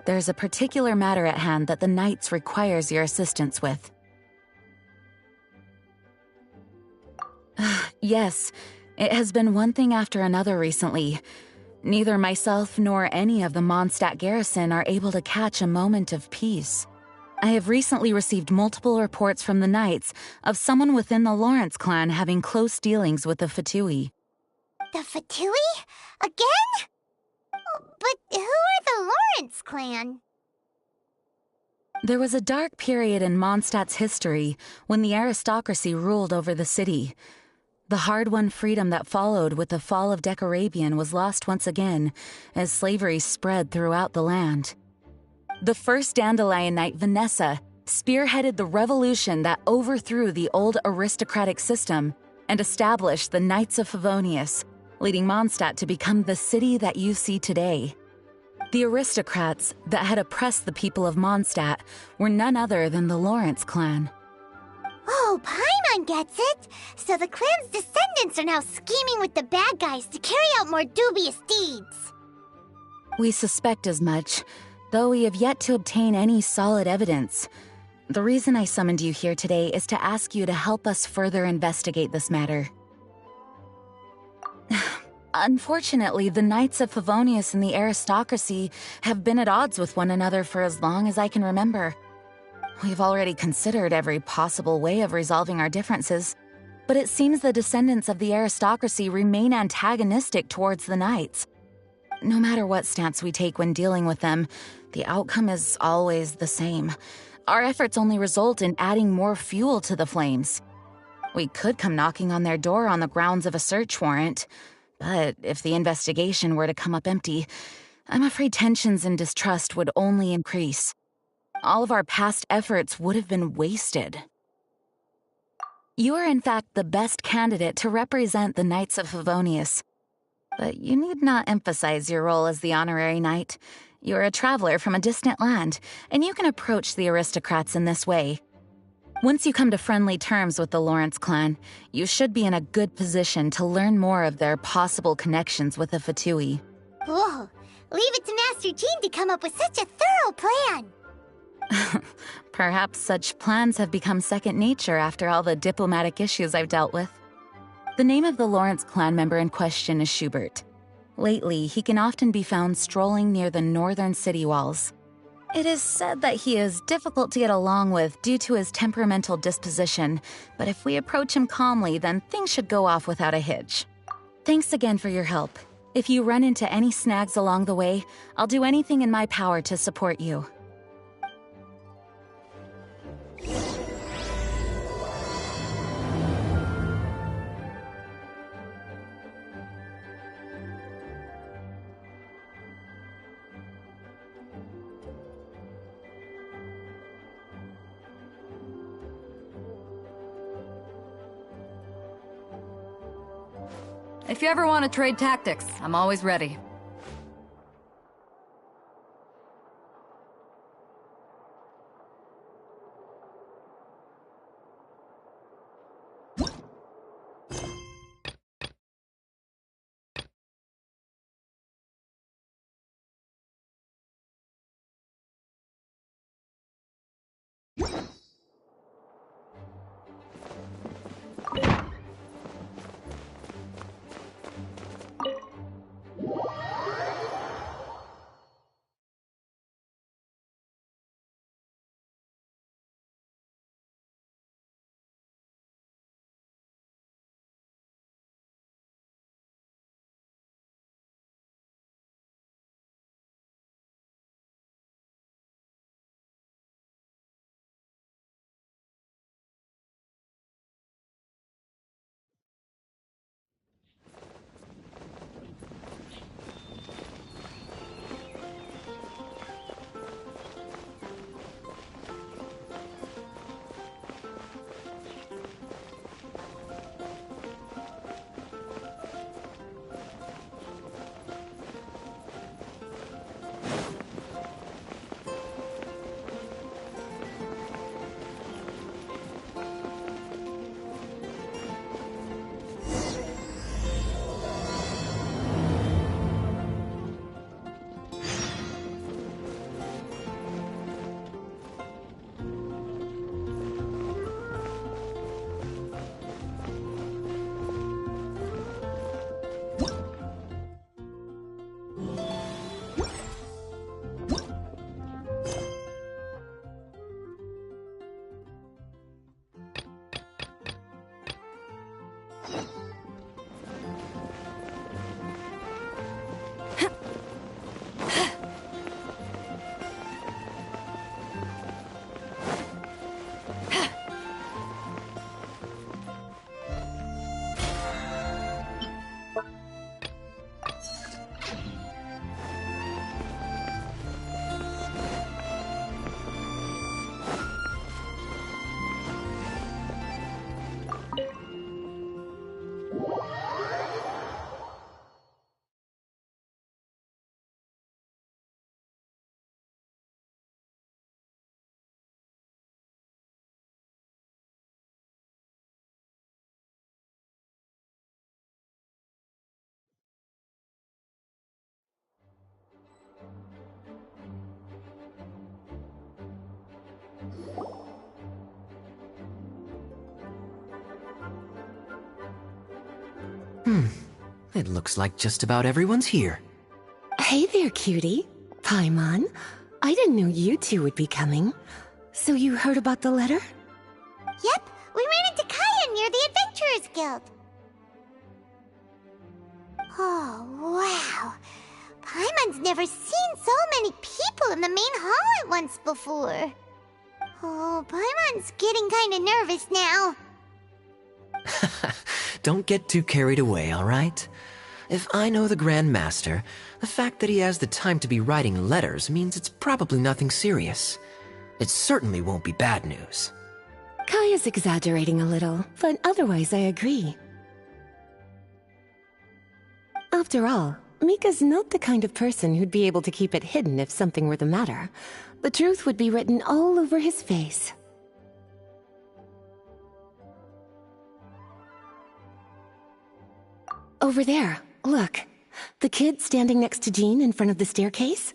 there's a particular matter at hand that the Knights requires your assistance with. Yes, it has been one thing after another recently. Neither myself nor any of the Mondstadt garrison are able to catch a moment of peace. I have recently received multiple reports from the Knights of someone within the Lawrence clan having close dealings with the Fatui. The Fatui? Again? But who are the Lawrence clan? There was a dark period in Mondstadt's history when the aristocracy ruled over the city. The hard-won freedom that followed with the fall of Decarabian was lost once again as slavery spread throughout the land. The first Dandelion Knight, Vanessa, spearheaded the revolution that overthrew the old aristocratic system and established the Knights of Favonius, leading Mondstadt to become the city that you see today. The aristocrats that had oppressed the people of Mondstadt were none other than the Lawrence clan. Oh, Paimon gets it! So the clan's descendants are now scheming with the bad guys to carry out more dubious deeds. We suspect as much, though we have yet to obtain any solid evidence. The reason I summoned you here today is to ask you to help us further investigate this matter. Unfortunately, the Knights of Favonius and the aristocracy have been at odds with one another for as long as I can remember. We've already considered every possible way of resolving our differences, but it seems the descendants of the aristocracy remain antagonistic towards the Knights. No matter what stance we take when dealing with them, the outcome is always the same. Our efforts only result in adding more fuel to the flames. We could come knocking on their door on the grounds of a search warrant, but if the investigation were to come up empty, I'm afraid tensions and distrust would only increase. All of our past efforts would have been wasted. You are in fact the best candidate to represent the Knights of Favonius. But you need not emphasize your role as the honorary knight. You're a traveler from a distant land, and you can approach the aristocrats in this way. Once you come to friendly terms with the Lawrence clan, you should be in a good position to learn more of their possible connections with the Fatui. Whoa, leave it to Master Jean to come up with such a thorough plan! Perhaps such plans have become second nature after all the diplomatic issues I've dealt with. The name of the Lawrence clan member in question is Schubert. Lately, he can often be found strolling near the northern city walls. It is said that he is difficult to get along with due to his temperamental disposition, but if we approach him calmly, then things should go off without a hitch. Thanks again for your help. If you run into any snags along the way, I'll do anything in my power to support you. If you ever want to trade tactics, I'm always ready. It looks like just about everyone's here. Hey there, cutie. Paimon. I didn't know you two would be coming. So you heard about the letter? Yep, we ran into Kaya near the Adventurers Guild. Oh, wow. Paimon's never seen so many people in the main hall at once before. Oh, Paimon's getting kinda nervous now. Don't get too carried away, alright? If I know the Grand Master, the fact that he has the time to be writing letters means it's probably nothing serious. It certainly won't be bad news. Kaya's exaggerating a little, but otherwise I agree. After all, Mika's not the kind of person who'd be able to keep it hidden if something were the matter. The truth would be written all over his face. Over there, look. The kid standing next to Jean in front of the staircase?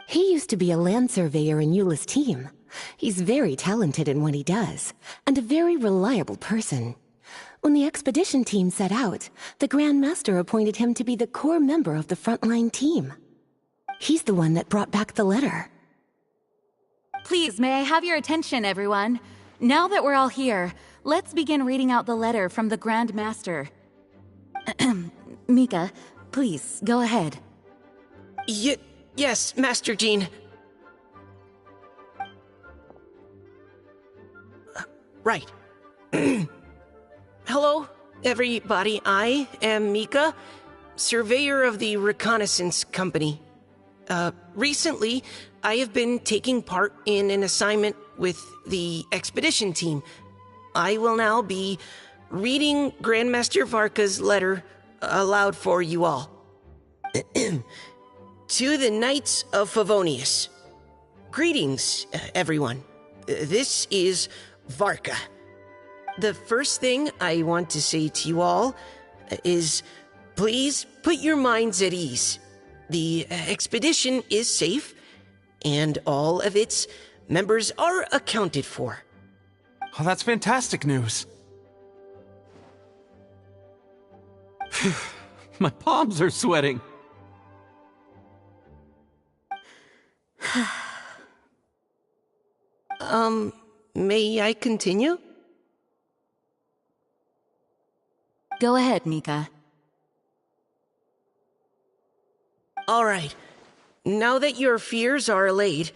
He used to be a land surveyor in Eula's team. He's very talented in what he does, and a very reliable person. When the expedition team set out, the Grand Master appointed him to be the core member of the frontline team. He's the one that brought back the letter. Please, may I have your attention, everyone? Now that we're all here, let's begin reading out the letter from the Grand Master. Mika, please, go ahead. Yes, Master Jean. Right. Hello, everybody. I am Mika, surveyor of the Reconnaissance Company. Recently, I have been taking part in an assignment with the expedition team. I will now be reading Grandmaster Varka's letter aloud for you all. To the Knights of Favonius. Greetings, everyone. This is Varka. The first thing I want to say to you all is, please put your minds at ease. The expedition is safe, and all of its members are accounted for. Oh, that's fantastic news. My palms are sweating. May I continue? Go ahead, Mika. All right. Now that your fears are allayed,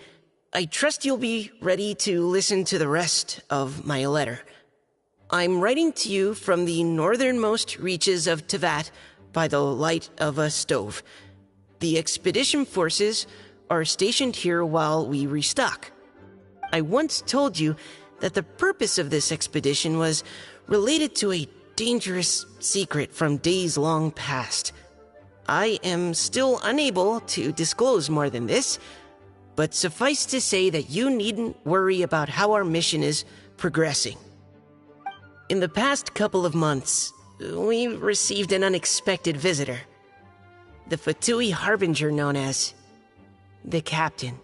I trust you'll be ready to listen to the rest of my letter. I'm writing to you from the northernmost reaches of Tevat by the light of a stove. The expedition forces are stationed here while we restock. I once told you that the purpose of this expedition was related to a dangerous secret from days long past. I am still unable to disclose more than this, but suffice to say that you needn't worry about how our mission is progressing. In the past couple of months, we received an unexpected visitor. The Fatui Harbinger known as the Captain.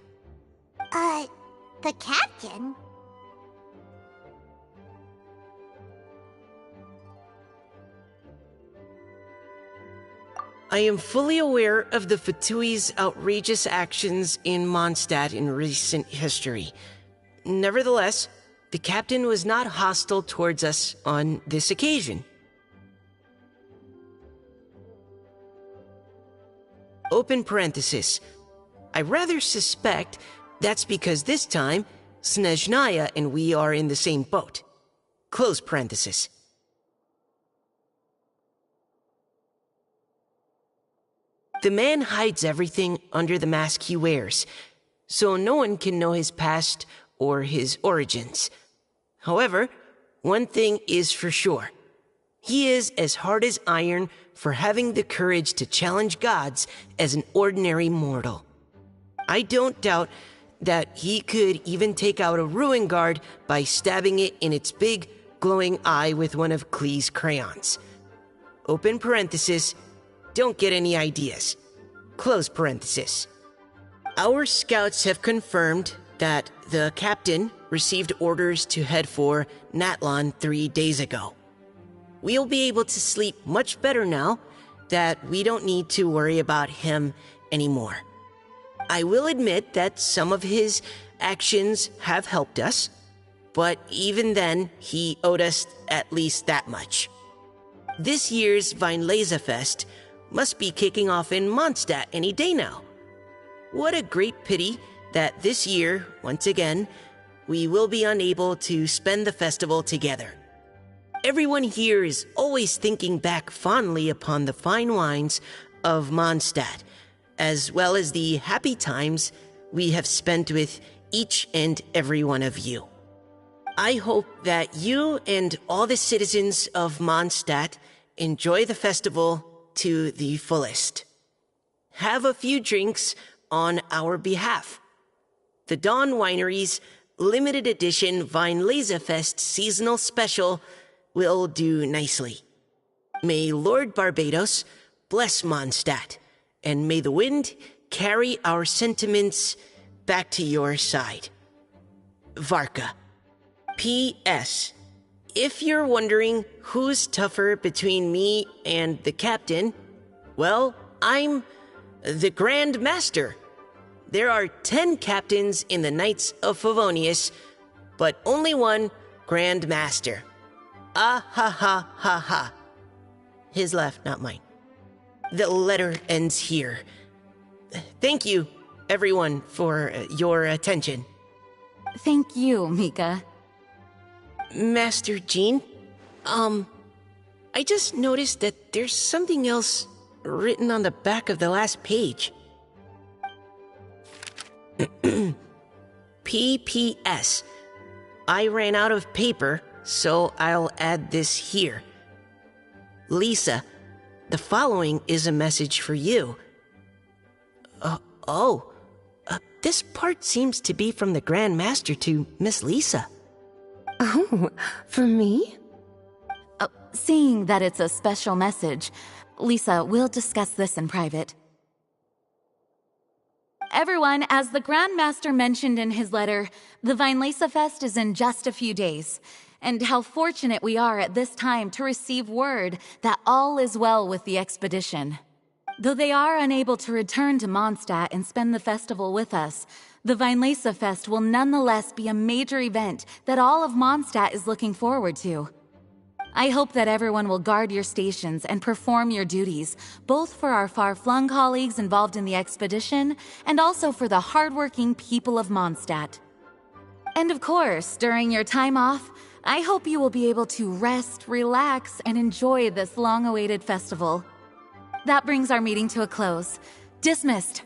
The Captain? I am fully aware of the Fatui's outrageous actions in Mondstadt in recent history. Nevertheless, the Captain was not hostile towards us on this occasion. Open parenthesis. I rather suspect that's because this time, Snezhnaya and we are in the same boat. Close parenthesis. The man hides everything under the mask he wears, so no one can know his past or his origins. However, one thing is for sure. He is as hard as iron for having the courage to challenge gods as an ordinary mortal. I don't doubt that he could even take out a ruin guard by stabbing it in its big, glowing eye with one of Klee's crayons. Open parenthesis, don't get any ideas. Close parenthesis. Our scouts have confirmed that the captain received orders to head for Natlon 3 days ago. we'll be able to sleep much better now that we don't need to worry about him anymore. I will admit that some of his actions have helped us, but even then, he owed us at least that much. This year's Weinlese Fest must be kicking off in Mondstadt any day now. What a great pity that this year, once again, we will be unable to spend the festival together. Everyone here is always thinking back fondly upon the fine wines of Mondstadt, as well as the happy times we have spent with each and every one of you. I hope that you and all the citizens of Mondstadt enjoy the festival to the fullest. Have a few drinks on our behalf. The Dawn Winery's limited edition Weinlese Fest seasonal special will do nicely. May Lord Barbados bless Mondstadt, and may the wind carry our sentiments back to your side. Varka. P.S. If you're wondering who's tougher between me and the captain, well, I'm the Grand Master. There are 10 captains in the Knights of Favonius, but only one Grand Master. Ah ha ha ha ha. His laugh, not mine. The letter ends here. Thank you, everyone, for your attention. Thank you, Mika. Master Jean, I just noticed that there's something else written on the back of the last page. P.P.S. I ran out of paper, so I'll add this here. Lisa, the following is a message for you. This part seems to be from the Grand Master to Miss Lisa. Oh, for me? Seeing that it's a special message, Lisa, we'll discuss this in private. Everyone, as the Grand Master mentioned in his letter, the Weinlese Fest is in just a few days. And how fortunate we are at this time to receive word that all is well with the expedition. Though they are unable to return to Mondstadt and spend the festival with us, the Weinlese Fest will nonetheless be a major event that all of Mondstadt is looking forward to. I hope that everyone will guard your stations and perform your duties, both for our far-flung colleagues involved in the expedition and also for the hardworking people of Mondstadt. And of course, during your time off, I hope you will be able to rest, relax, and enjoy this long-awaited festival. That brings our meeting to a close. Dismissed.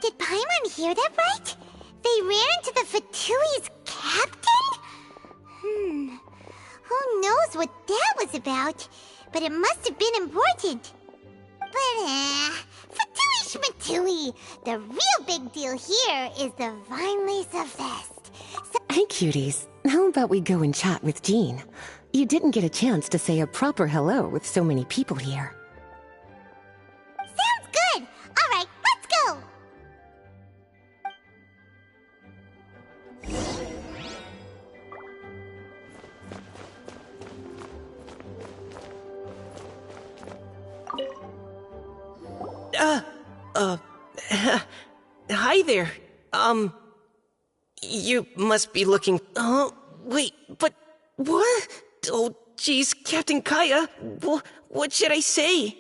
Did Paimon hear that right? They ran into the Fatui's captain? Who knows what that was about? But it must have been important. But, Fatui Schmatui! The real big deal here is the Weinlese Fest. Hey, cuties. How about we go and chat with Jean? You didn't get a chance to say a proper hello with so many people here. Sounds good! Alright, let's go! Hi there. You must be looking... wait, but what? Oh, geez, Captain Kaya, what should I say?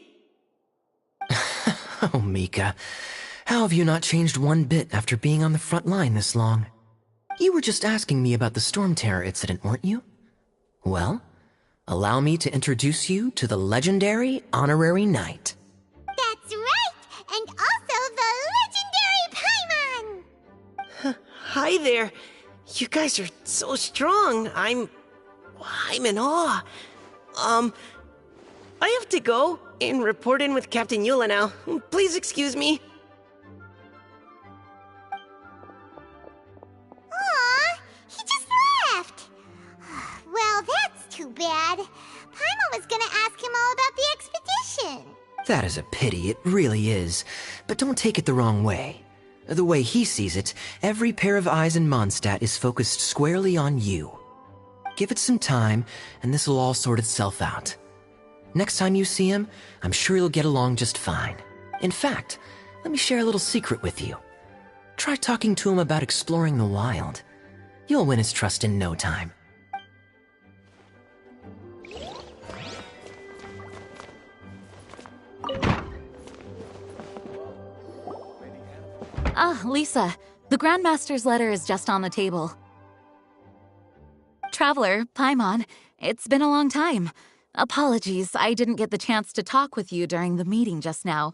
Oh, Mika, how have you not changed one bit after being on the front line this long? You were just asking me about the Storm Terror incident, weren't you? Well, allow me to introduce you to the legendary Honorary Knight. That's right! And also the legendary Paimon! Hi there. You guys are so strong. I'm in awe. I have to go and report in with Captain Eula now. Please excuse me. Aw, he just left! Well, that's too bad. Paimon was gonna ask him all about the expedition. That is a pity, it really is. But don't take it the wrong way. The way he sees it, every pair of eyes in Mondstadt is focused squarely on you. Give it some time, and this will all sort itself out. Next time you see him, I'm sure you'll get along just fine. In fact, let me share a little secret with you. Try talking to him about exploring the wild. You'll win his trust in no time. Ah, Lisa, the Grandmaster's letter is just on the table. Traveler, Paimon, it's been a long time. Apologies, I didn't get the chance to talk with you during the meeting just now.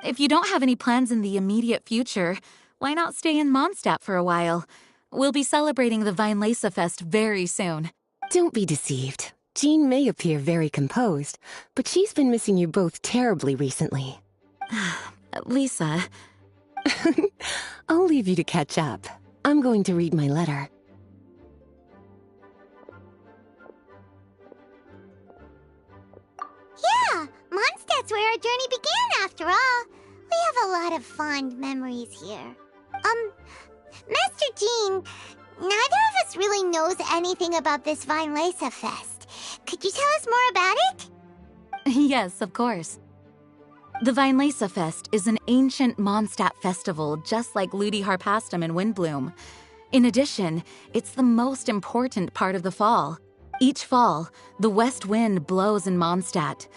If you don't have any plans in the immediate future, why not stay in Mondstadt for a while? We'll be celebrating the Weinlese Fest very soon. Don't be deceived. Jean may appear very composed, but she's been missing you both terribly recently. Lisa... I'll leave you to catch up. I'm going to read my letter. Yeah, Mondstadt's where our journey began after all. We have a lot of fond memories here. Master Jean, neither of us really knows anything about this Weinlese Fest. Could you tell us more about it? Yes, of course. The Weinlese Fest is an ancient Mondstadt festival just like Ludi Harpastum and Windbloom. In addition, it's the most important part of the fall. Each fall, the west wind blows in Mondstadt.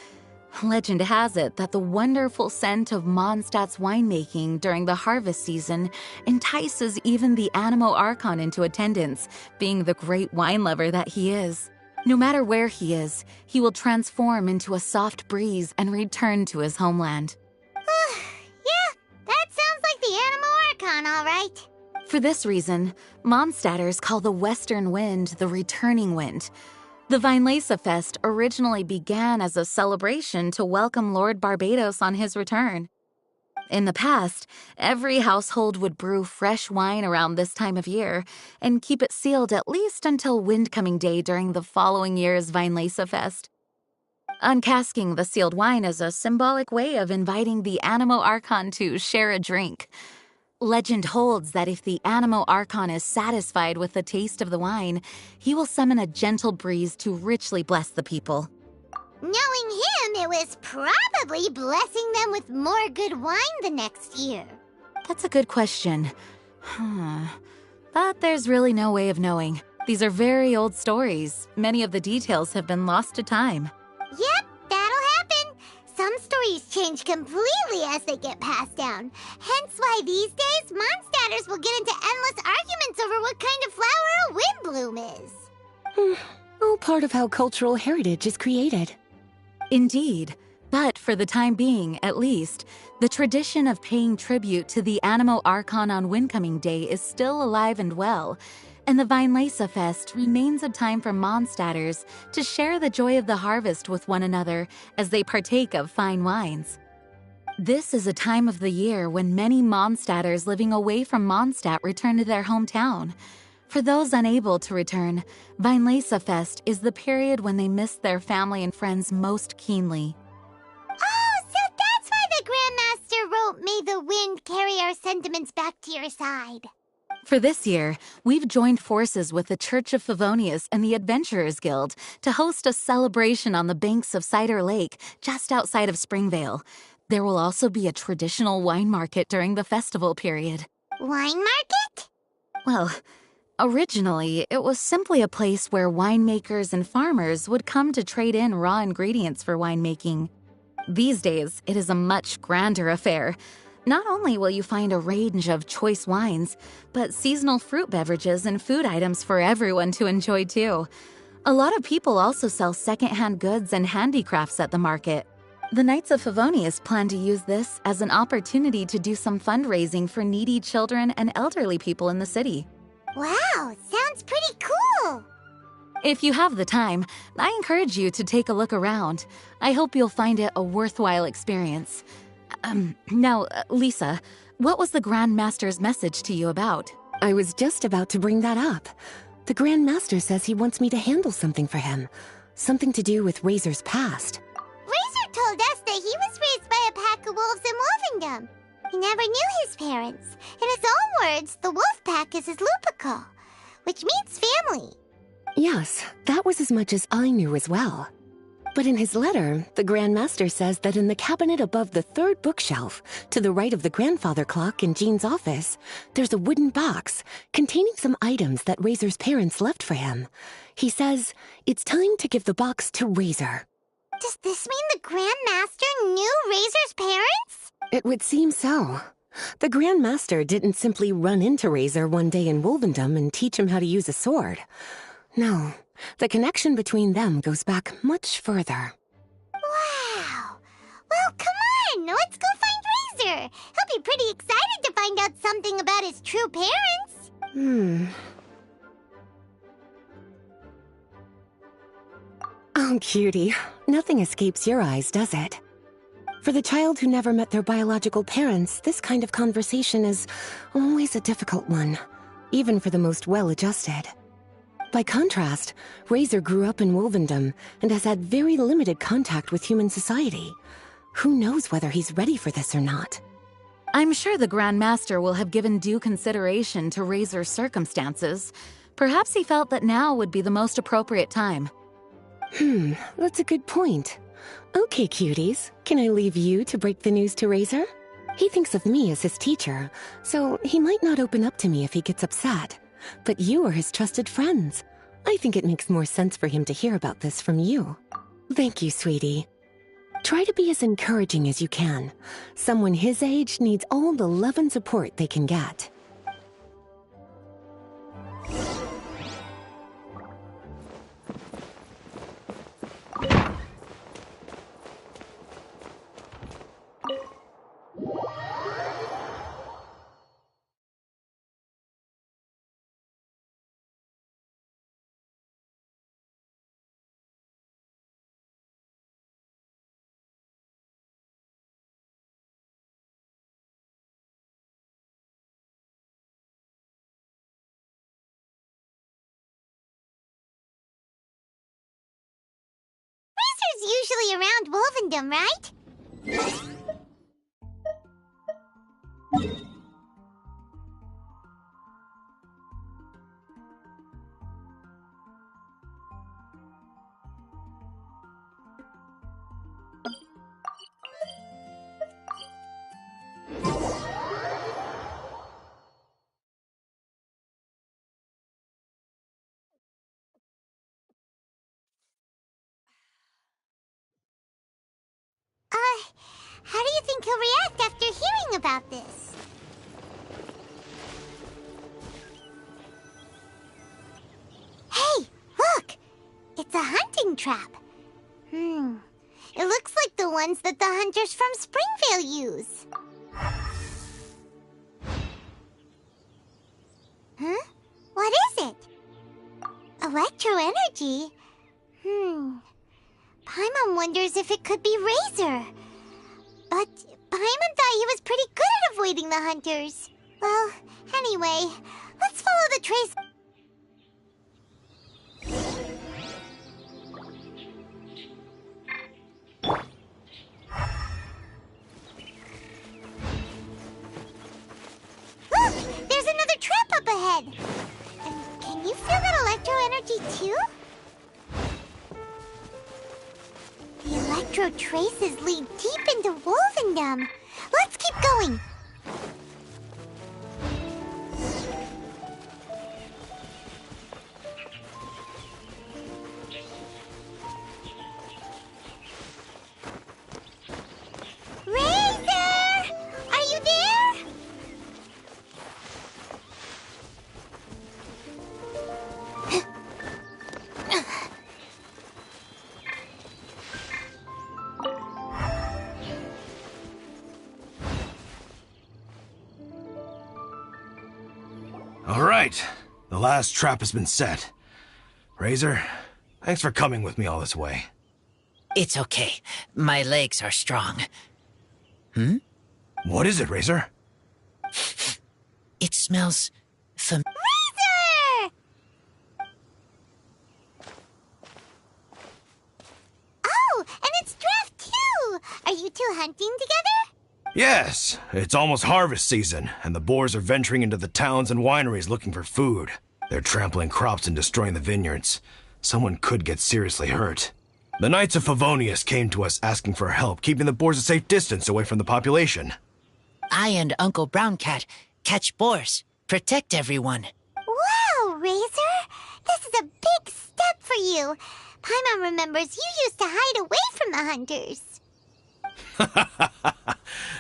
Legend has it that the wonderful scent of Mondstadt's winemaking during the harvest season entices even the Animo Archon into attendance, being the great wine lover that he is. No matter where he is, he will transform into a soft breeze and return to his homeland. Yeah, that sounds like the Animo Archon, all right. For this reason, Mondstadters call the western wind the returning wind. The Weinlese Fest originally began as a celebration to welcome Lord Barbados on his return. In the past, every household would brew fresh wine around this time of year and keep it sealed at least until Windcoming Day during the following year's Weinlese Fest. Uncasking the sealed wine is a symbolic way of inviting the Animo Archon to share a drink. Legend holds that if the Animo Archon is satisfied with the taste of the wine, he will summon a gentle breeze to richly bless the people. Knowing him, it was probably blessing them with more good wine the next year. That's a good question. But there's really no way of knowing. These are very old stories. Many of the details have been lost to time. Yep, that'll happen. Some stories change completely as they get passed down. Hence why these days, Mondstadters will get into endless arguments over what kind of flower a windbloom is. All part of how cultural heritage is created. Indeed. But for the time being, at least, the tradition of paying tribute to the Animo Archon on Windcoming Day is still alive and well, and the Weinlese Fest remains a time for Mondstadters to share the joy of the harvest with one another as they partake of fine wines. This is a time of the year when many Mondstadters living away from Mondstadt return to their hometown. For those unable to return, Weinlese Fest is the period when they miss their family and friends most keenly. Oh, so that's why the Grandmaster wrote, "May the wind carry our sentiments back to your side." For this year, we've joined forces with the Church of Favonius and the Adventurers Guild to host a celebration on the banks of Cider Lake, just outside of Springvale. There will also be a traditional wine market during the festival period. Wine market? Well, originally, it was simply a place where winemakers and farmers would come to trade in raw ingredients for winemaking. These days, it is a much grander affair. Not only will you find a range of choice wines, but seasonal fruit beverages and food items for everyone to enjoy too. A lot of people also sell secondhand goods and handicrafts at the market. The Knights of Favonius plan to use this as an opportunity to do some fundraising for needy children and elderly people in the city. Wow, sounds pretty cool. If you have the time, I encourage you to take a look around. I hope you'll find it a worthwhile experience. Now, Lisa, what was the Grand Master's message to you about? I was just about to bring that up. The Grand Master says he wants me to handle something for him. Something to do with Razor's past. Razor told us that he was raised by a pack of wolves in Wolfendom. He never knew his parents. In his own words, the wolf pack is his lupical, which means family. Yes, that was as much as I knew as well. But in his letter, the Grand Master says that in the cabinet above the third bookshelf, to the right of the grandfather clock in Jean's office, there's a wooden box containing some items that Razor's parents left for him. He says it's time to give the box to Razor. Does this mean the Grand Master knew Razor's parents? It would seem so. The Grand Master didn't simply run into Razor one day in Wolvendom and teach him how to use a sword. No, the connection between them goes back much further. Wow! Well, come on! Let's go find Razor! He'll be pretty excited to find out something about his true parents! Oh, cutie. Nothing escapes your eyes, does it? For the child who never met their biological parents, this kind of conversation is always a difficult one, even for the most well-adjusted. By contrast, Razor grew up in Wolvendom and has had very limited contact with human society. Who knows whether he's ready for this or not? I'm sure the Grand Master will have given due consideration to Razor's circumstances. Perhaps he felt that now would be the most appropriate time. That's a good point. Okay, cuties, can I leave you to break the news to Razor? He thinks of me as his teacher, so he might not open up to me if he gets upset. But you are his trusted friends. I think it makes more sense for him to hear about this from you. Thank you, sweetie. Try to be as encouraging as you can. Someone his age needs all the love and support they can get. Razor's usually around Wolvendom, right? How do you think he'll react after hearing about this? Hey, look! It's a hunting trap. It looks like the ones that the hunters from Springvale use. Huh? What is it? Electro energy? Paimon wonders if it could be Razor. But Paimon thought he was pretty good at avoiding the hunters. Well, anyway, let's follow the trace. Look! There's another trap up ahead! And can you feel that electro energy too? The electro traces lead deep into Wolvendom. Let's keep going. Razor! Are you there? All right, the last trap has been set. Razor, thanks for coming with me all this way. It's okay. My legs are strong. What is it, Razor? It smells Razor! Oh, and it's Draft too! Are you two hunting together? Yes, it's almost harvest season, and the boars are venturing into the towns and wineries looking for food. They're trampling crops and destroying the vineyards. Someone could get seriously hurt. The Knights of Favonius came to us asking for help keeping the boars a safe distance away from the population. I and Uncle Brown Cat catch boars, protect everyone. Wow, Razor! This is a big step for you. Paimon remembers you used to hide away from the hunters.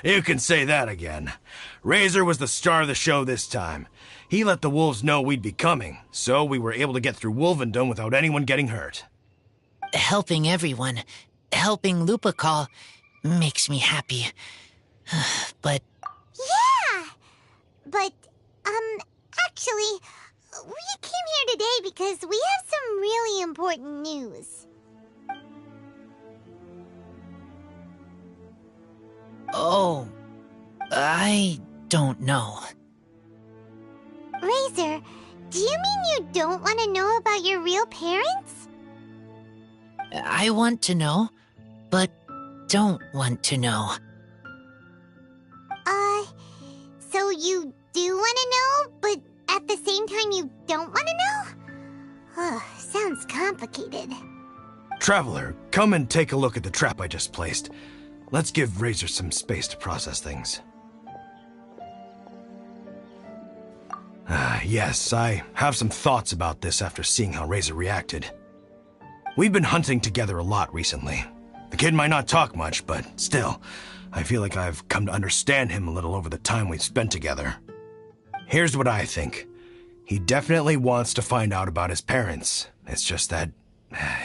You can say that again. Razor was the star of the show this time. He let the wolves know we'd be coming, so we were able to get through Wolvendom without anyone getting hurt. Helping everyone, helping Lupical, makes me happy. But... Yeah! But, actually, we came here today because we have some really important news. Oh, I don't know. Razor, do you mean you don't want to know about your real parents? I want to know, but don't want to know. So you do want to know, but at the same time you don't want to know? Sounds complicated. Traveler, come and take a look at the trap I just placed. Let's give Razor some space to process things. Yes, I have some thoughts about this after seeing how Razor reacted. We've been hunting together a lot recently. The kid might not talk much, but still, I feel like I've come to understand him a little over the time we've spent together. Here's what I think. He definitely wants to find out about his parents. It's just that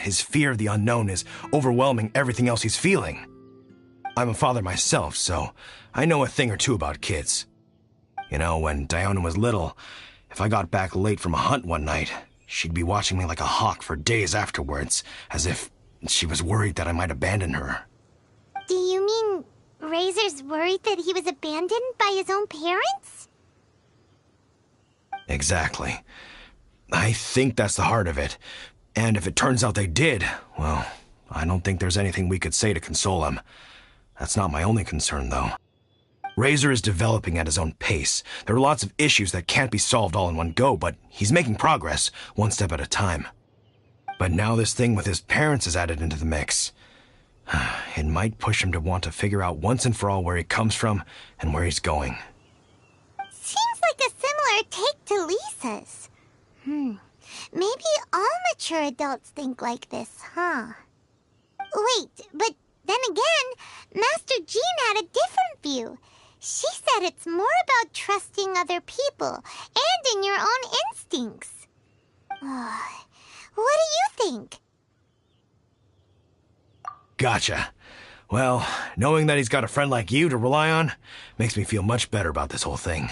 his fear of the unknown is overwhelming everything else he's feeling. I'm a father myself, so I know a thing or two about kids. You know, when Diona was little, if I got back late from a hunt one night, she'd be watching me like a hawk for days afterwards, as if she was worried that I might abandon her. Do you mean Razor's worried that he was abandoned by his own parents? Exactly. I think that's the heart of it. And if it turns out they did, well, I don't think there's anything we could say to console him. That's not my only concern, though. Razor is developing at his own pace. There are lots of issues that can't be solved all in one go, but he's making progress, one step at a time. But now this thing with his parents is added into the mix. It might push him to want to figure out once and for all where he comes from and where he's going. Seems like a similar take to Lisa's. Maybe all mature adults think like this, huh? Wait, but then again, Master Jean had a different view. She said it's more about trusting other people and in your own instincts. What do you think? Gotcha. Well, knowing that he's got a friend like you to rely on makes me feel much better about this whole thing.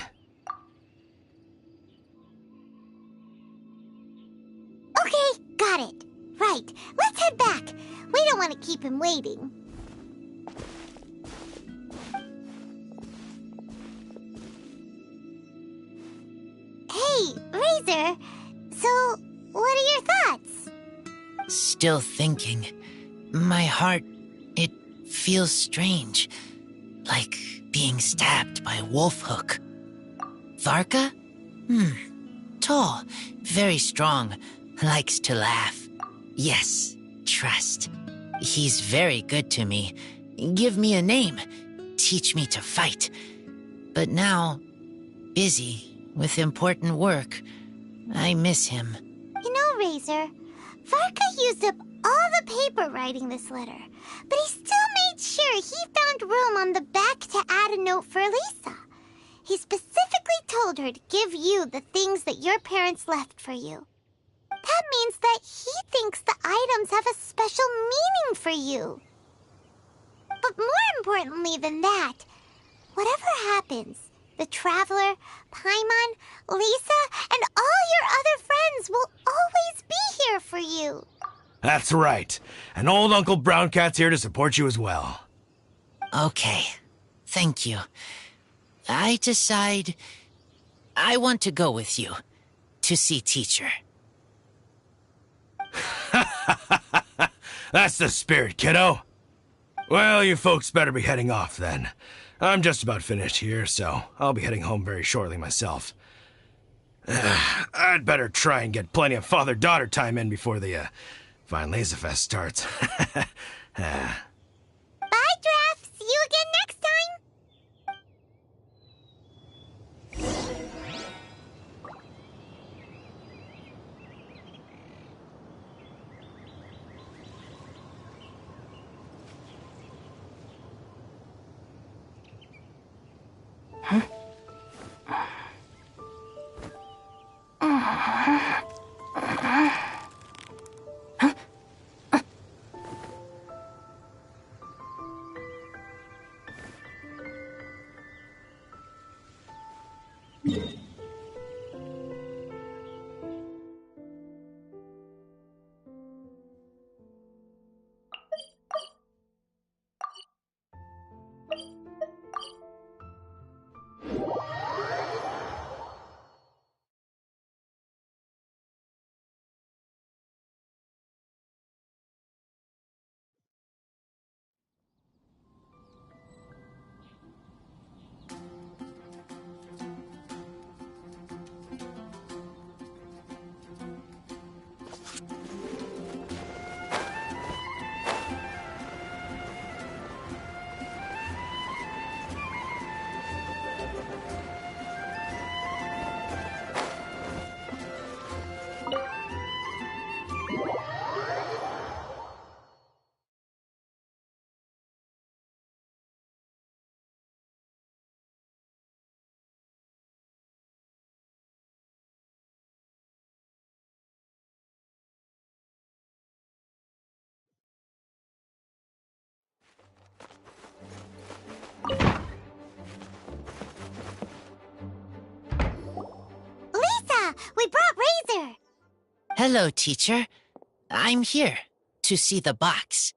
Okay, got it. Right, let's head back. We don't want to keep him waiting. Hey, Razor. So, what are your thoughts? Still thinking. My heart, it feels strange. Like being stabbed by a wolf hook. Varka? Tall, very strong, likes to laugh. Yes, trust. He's very good to me. Give me a name. Teach me to fight. But now, busy with important work. I miss him. You know, Razor, Varka used up all the paper writing this letter, but he still made sure he found room on the back to add a note for Lisa. He specifically told her to give you the things that your parents left for you. That means that he thinks the items have a special meaning for you. But more importantly than that, whatever happens, the Traveler, Paimon, Lisa, and all your other friends will always be here for you. That's right. And old Uncle Brown Cat's here to support you as well. Okay. Thank you. I decide I want to go with you to see teacher. That's the spirit, kiddo. Well, you folks better be heading off then. I'm just about finished here, so I'll be heading home very shortly myself. I'd better try and get plenty of father-daughter time in before the Fine Laserfest starts. Ah. Bye, Draft. See you again next time. Lisa, we brought Razor. Hello, teacher. I'm here to see the box.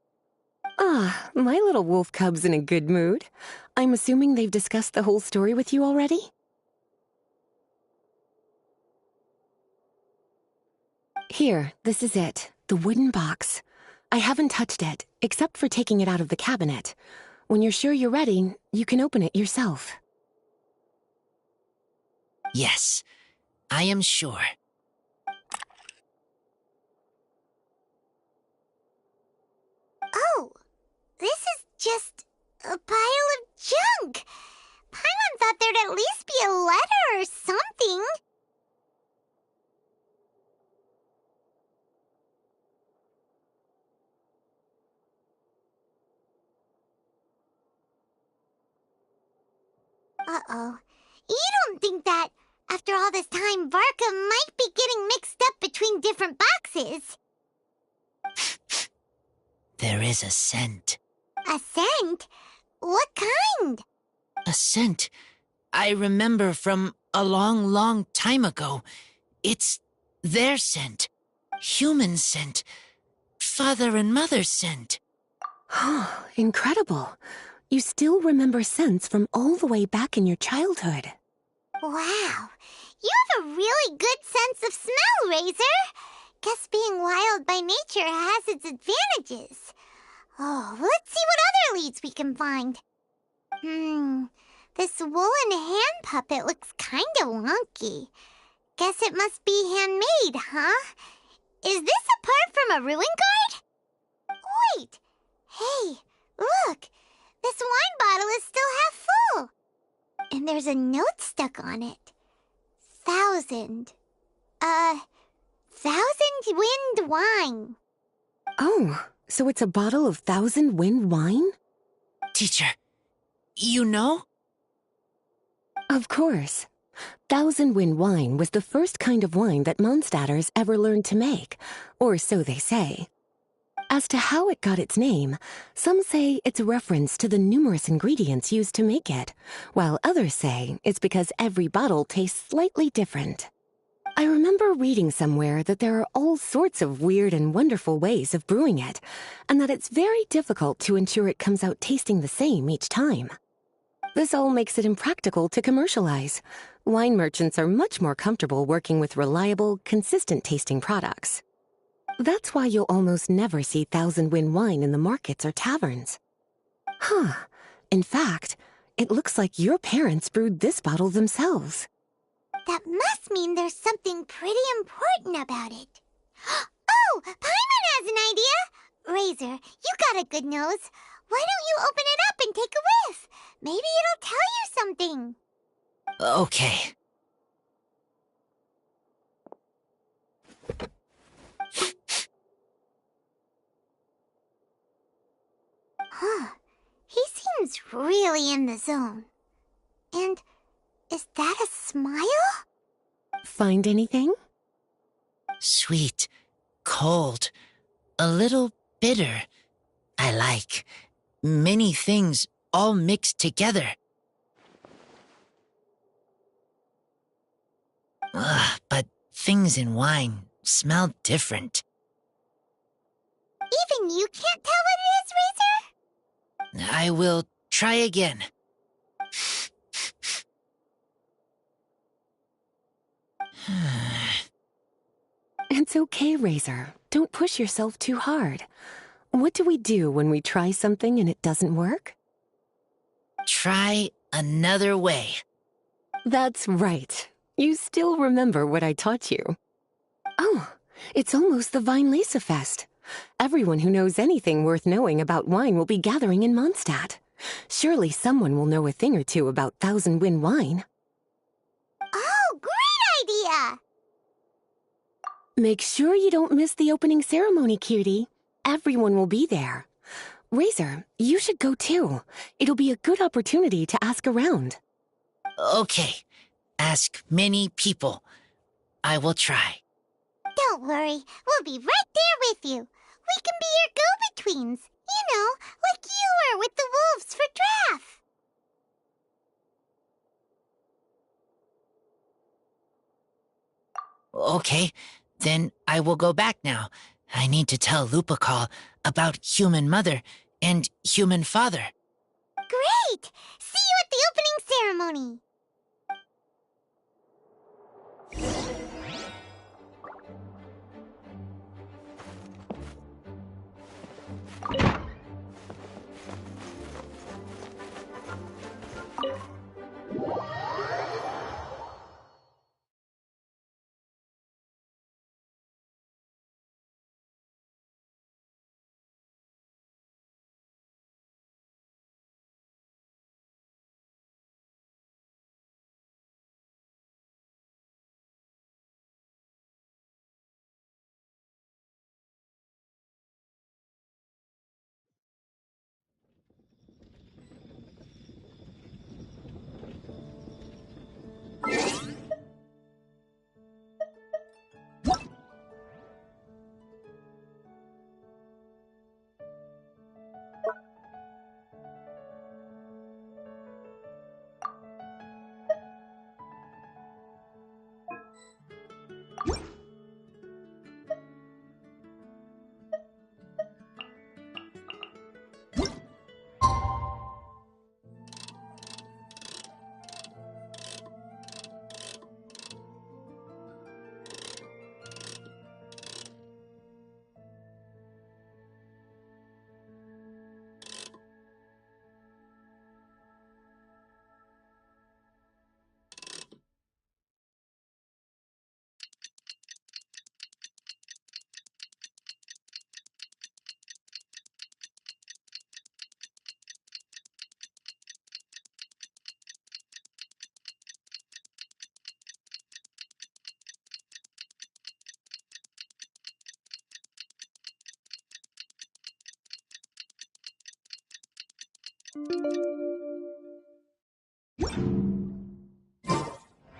Ah, my little wolf cub's in a good mood. I'm assuming they've discussed the whole story with you already? Here, this is it. The wooden box. I haven't touched it, except for taking it out of the cabinet. When you're sure you're ready, you can open it yourself. Yes, I am sure. Oh, this is just a pile of junk. Paimon thought there'd at least be a letter or something. Uh-oh. You don't think that, after all this time, Varka might be getting mixed up between different boxes? There is a scent. A scent? What kind? A scent I remember from a long, long time ago. It's their scent. Human scent. Father and mother scent. Oh, incredible. You still remember scents from all the way back in your childhood. Wow. You have a really good sense of smell, Razor. Guess being wild by nature has its advantages. Oh, let's see what other leads we can find. This woolen hand puppet looks kinda wonky. Guess it must be handmade, huh? Is this a part from a ruin guard? Wait! Hey, look! This wine bottle is still half full. And there's a note stuck on it. 1,000. 1,000 wind wine. Oh, so it's a bottle of 1,000 wind wine? Teacher, you know? Of course. 1,000 wind wine was the first kind of wine that Mondstadters ever learned to make, or so they say. As to how it got its name, some say it's a reference to the numerous ingredients used to make it, while others say it's because every bottle tastes slightly different. I remember reading somewhere that there are all sorts of weird and wonderful ways of brewing it, and that it's very difficult to ensure it comes out tasting the same each time. This all makes it impractical to commercialize. Wine merchants are much more comfortable working with reliable, consistent-tasting products. That's why you'll almost never see 1,000 wind wine in the markets or taverns. Huh. In fact, it looks like your parents brewed this bottle themselves. That must mean there's something pretty important about it. Oh, Paimon has an idea! Razor, you got a good nose. Why don't you open it up and take a whiff? Maybe it'll tell you something. Okay. Huh. He seems really in the zone. And is that a smile? Find anything? Sweet, cold, a little bitter. I like. Many things all mixed together. Ugh, but things in wine smell different. Even you can't tell what it is, Razor? I will try again. It's okay, Razor. Don't push yourself too hard. What do we do when we try something and it doesn't work? Try another way. That's right. You still remember what I taught you. Oh, it's almost the Vine Lisa Fest. Everyone who knows anything worth knowing about wine will be gathering in Mondstadt. Surely someone will know a thing or two about Thousand Wind wine. Oh, great idea! Make sure you don't miss the opening ceremony, cutie. Everyone will be there. Razor, you should go too. It'll be a good opportunity to ask around. Okay. Ask many people. I will try. Don't worry, we'll be right there with you. We can be your go-betweens. You know, like you were with the wolves for Draff. Okay, then I will go back now. I need to tell Lupacall about Human Mother and Human Father. Great! See you at the opening ceremony.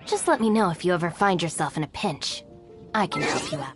Just let me know if you ever find yourself in a pinch. I can help you out.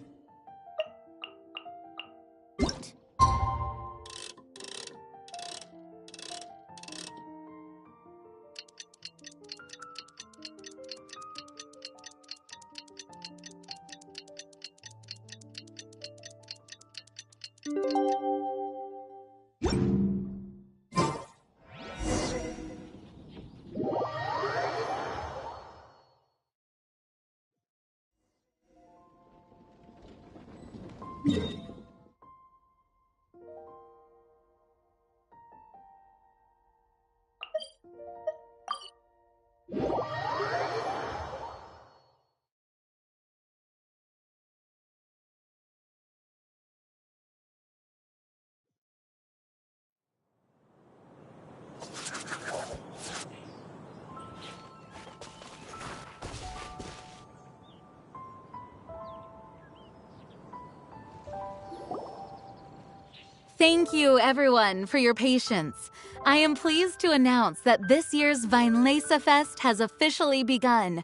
Thank you, everyone, for your patience. I am pleased to announce that this year's Weinlese Fest has officially begun.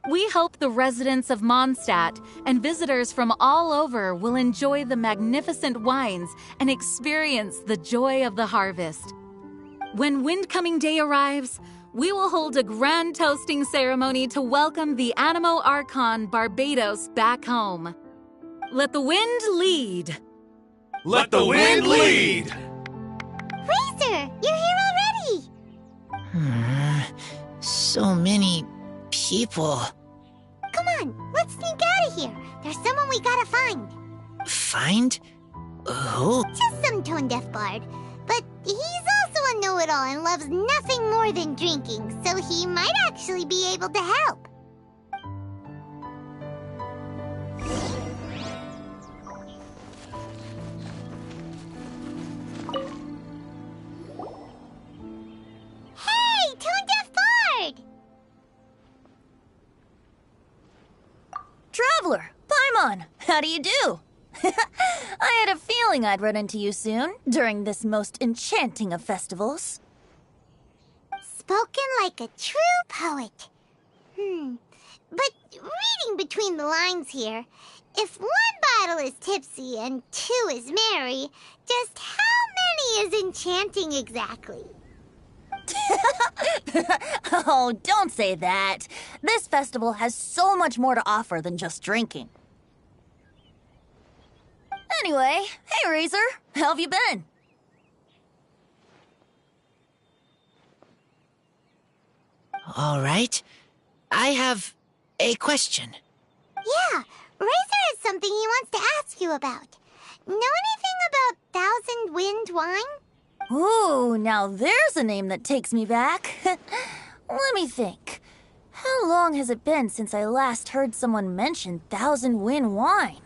We hope the residents of Mondstadt and visitors from all over will enjoy the magnificent wines and experience the joy of the harvest. When Windcoming Day arrives, we will hold a grand toasting ceremony to welcome the Animo Archon Barbados back home. Let the wind lead. Let the wind lead! Razor, you're here already! So many people. Come on, let's sneak out of here. There's someone we gotta find. Find? Who? Just some tone-deaf bard. But he's also a know-it-all and loves nothing more than drinking, so he might actually be able to help. Hey, tone-deaf bard! Traveler, Paimon, how do you do? I had a feeling I'd run into you soon, during this most enchanting of festivals. Spoken like a true poet. But reading between the lines here, if one bottle is tipsy and two is merry, just how many is enchanting exactly? Oh, don't say that. This festival has so much more to offer than just drinking. Anyway, hey Razor, how have you been? All right. I have a question. Yeah, Razor has something he wants to ask you about. Know anything about Thousand Wind wine? Ooh, now there's a name that takes me back. Let me think. How long has it been since I last heard someone mention Thousand Wind wine?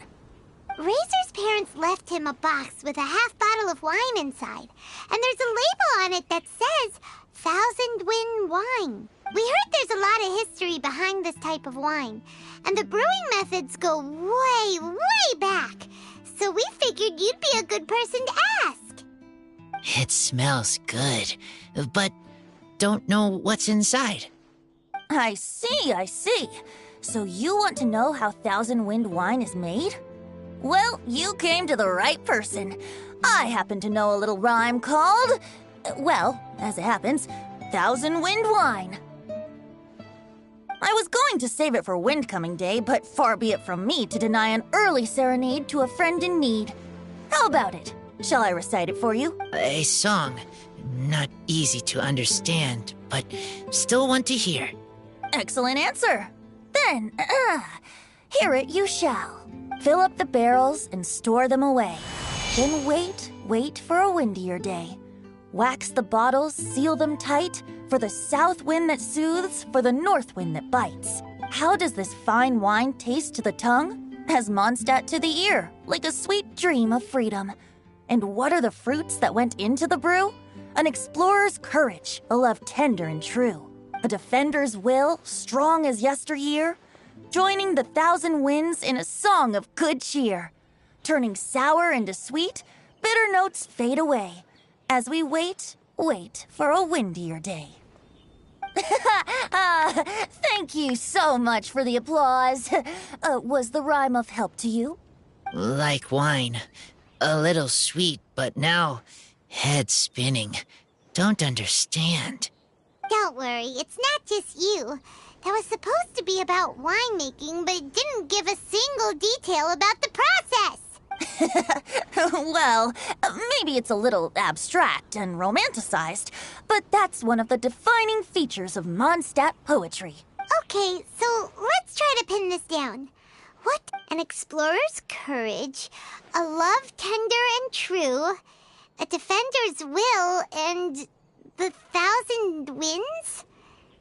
Razor's parents left him a box with a half bottle of wine inside, and there's a label on it that says Thousand Wind wine. We heard there's a lot of history behind this type of wine, and the brewing methods go way, way back. So we figured you'd be a good person to ask. It smells good, but don't know what's inside. I see. So you want to know how Thousand Wind wine is made? Well, you came to the right person. I happen to know a little rhyme called, well, as it happens, Thousand Wind wine. I was going to save it for Windcoming Day, but far be it from me to deny an early serenade to a friend in need. How about it? Shall I recite it for you? A song. Not easy to understand, but still want to hear. Excellent answer. Then, hear it you shall. Fill up the barrels and store them away. Then wait for a windier day. Wax the bottles, seal them tight, for the south wind that soothes, for the north wind that bites. How does this fine wine taste to the tongue? As Mondstadt to the ear, like a sweet dream of freedom. And what are the fruits that went into the brew? An explorer's courage, a love tender and true. A defender's will, strong as yesteryear. Joining the thousand winds in a song of good cheer. Turning sour into sweet, bitter notes fade away. As we wait for a windier day. Thank you so much for the applause. Was the rhyme of help to you? Like wine. A little sweet, but now head spinning. Don't understand. Don't worry, it's not just you. That was supposed to be about winemaking, but it didn't give a single detail about the process. Well, maybe it's a little abstract and romanticized, but that's one of the defining features of Mondstadt poetry. Okay, so let's try to pin this down. What? An explorer's courage, a love tender and true, a defender's will, and the thousand winds?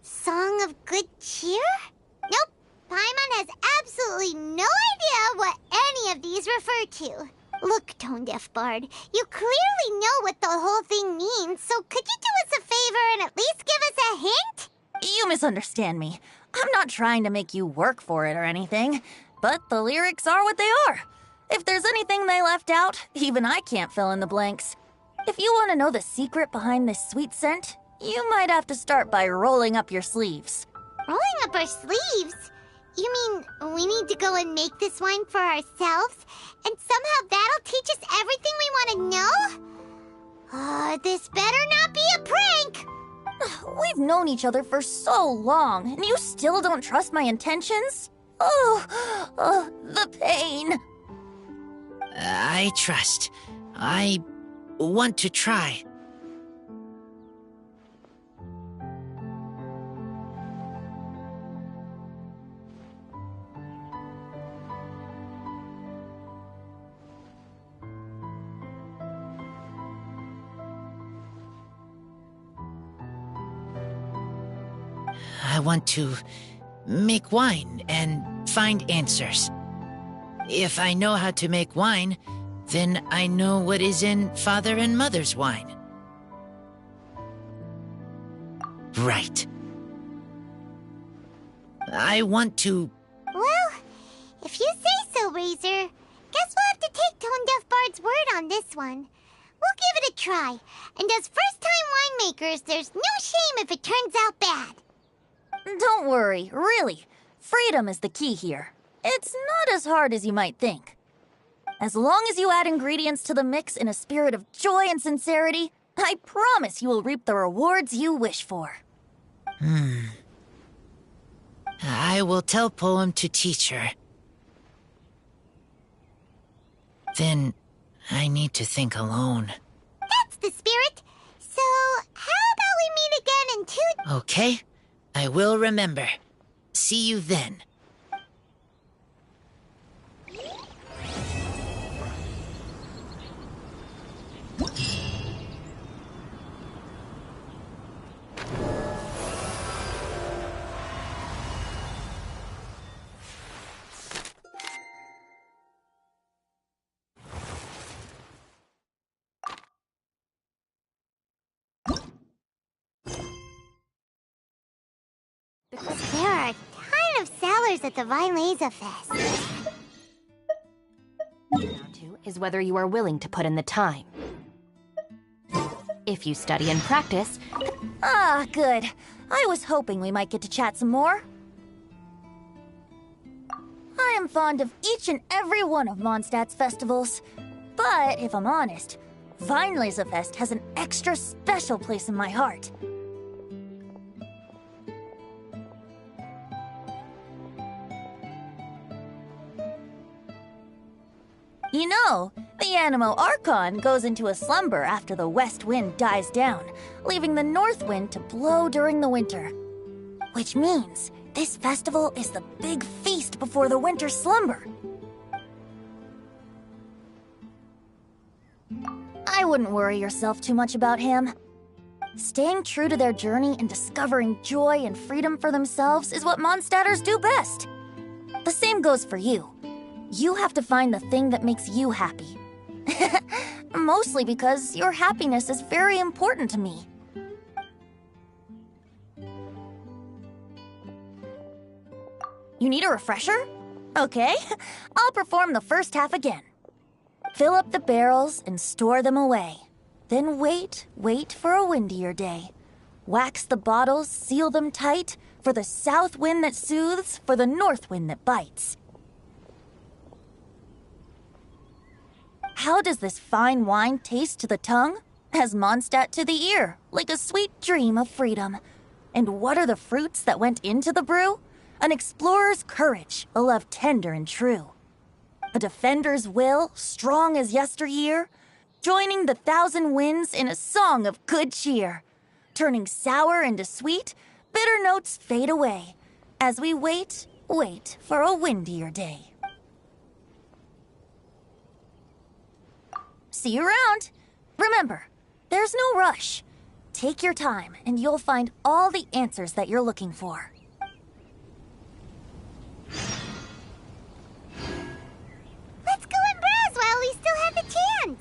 Song of good cheer? Nope. Paimon has absolutely no idea what any of these refer to. Look, Tone-Deaf Bard, you clearly know what the whole thing means, so could you do us a favor and at least give us a hint? You misunderstand me. I'm not trying to make you work for it or anything, but the lyrics are what they are. If there's anything they left out, even I can't fill in the blanks. If you want to know the secret behind this sweet scent, you might have to start by rolling up your sleeves. Rolling up our sleeves? You mean we need to go and make this wine for ourselves? And somehow that'll teach us everything we want to know? This better not be a prank! We've known each other for so long, and you still don't trust my intentions? The pain. I trust. I want to try. I want to make wine and find answers. If I know how to make wine, then I know what is in Father and Mother's wine. Right. I want to... Well, if you say so, Razor, guess we'll have to take Tone Deaf Bard's word on this one. We'll give it a try, and as first-time winemakers, there's no shame if it turns out bad. Don't worry, really. Freedom is the key here. It's not as hard as you might think. As long as you add ingredients to the mix in a spirit of joy and sincerity, I promise you will reap the rewards you wish for. I will tell Poem to teach her. Then I need to think alone. That's the spirit. So, how about we meet again in 2... Okay, I will remember. See you then. There are a ton of sellers at the Vinelaza Fest. Down to is whether you are willing to put in the time. If you study and practice... Ah, good. I was hoping we might get to chat some more. I am fond of each and every one of Mondstadt's festivals. But, if I'm honest, Vinelaza Fest has an extra special place in my heart. You know, the Animo Archon goes into a slumber after the west wind dies down, leaving the north wind to blow during the winter. Which means this festival is the big feast before the winter slumber. I wouldn't worry yourself too much about him. Staying true to their journey and discovering joy and freedom for themselves is what Mondstadters do best. The same goes for you. You have to find the thing that makes you happy. Mostly because your happiness is very important to me. You need a refresher? Okay, I'll perform the first half again. Fill up the barrels and store them away. Then wait for a windier day. Wax the bottles, seal them tight, for the south wind that soothes, for the north wind that bites. How does this fine wine taste to the tongue? As Mondstadt to the ear, like a sweet dream of freedom. And what are the fruits that went into the brew? An explorer's courage, a love tender and true. A defender's will, strong as yesteryear, joining the thousand winds in a song of good cheer. Turning sour into sweet, bitter notes fade away, as we wait for a windier day. See you around. Remember, there's no rush. Take your time, and you'll find all the answers that you're looking for. Let's go and browse while we still have the chance.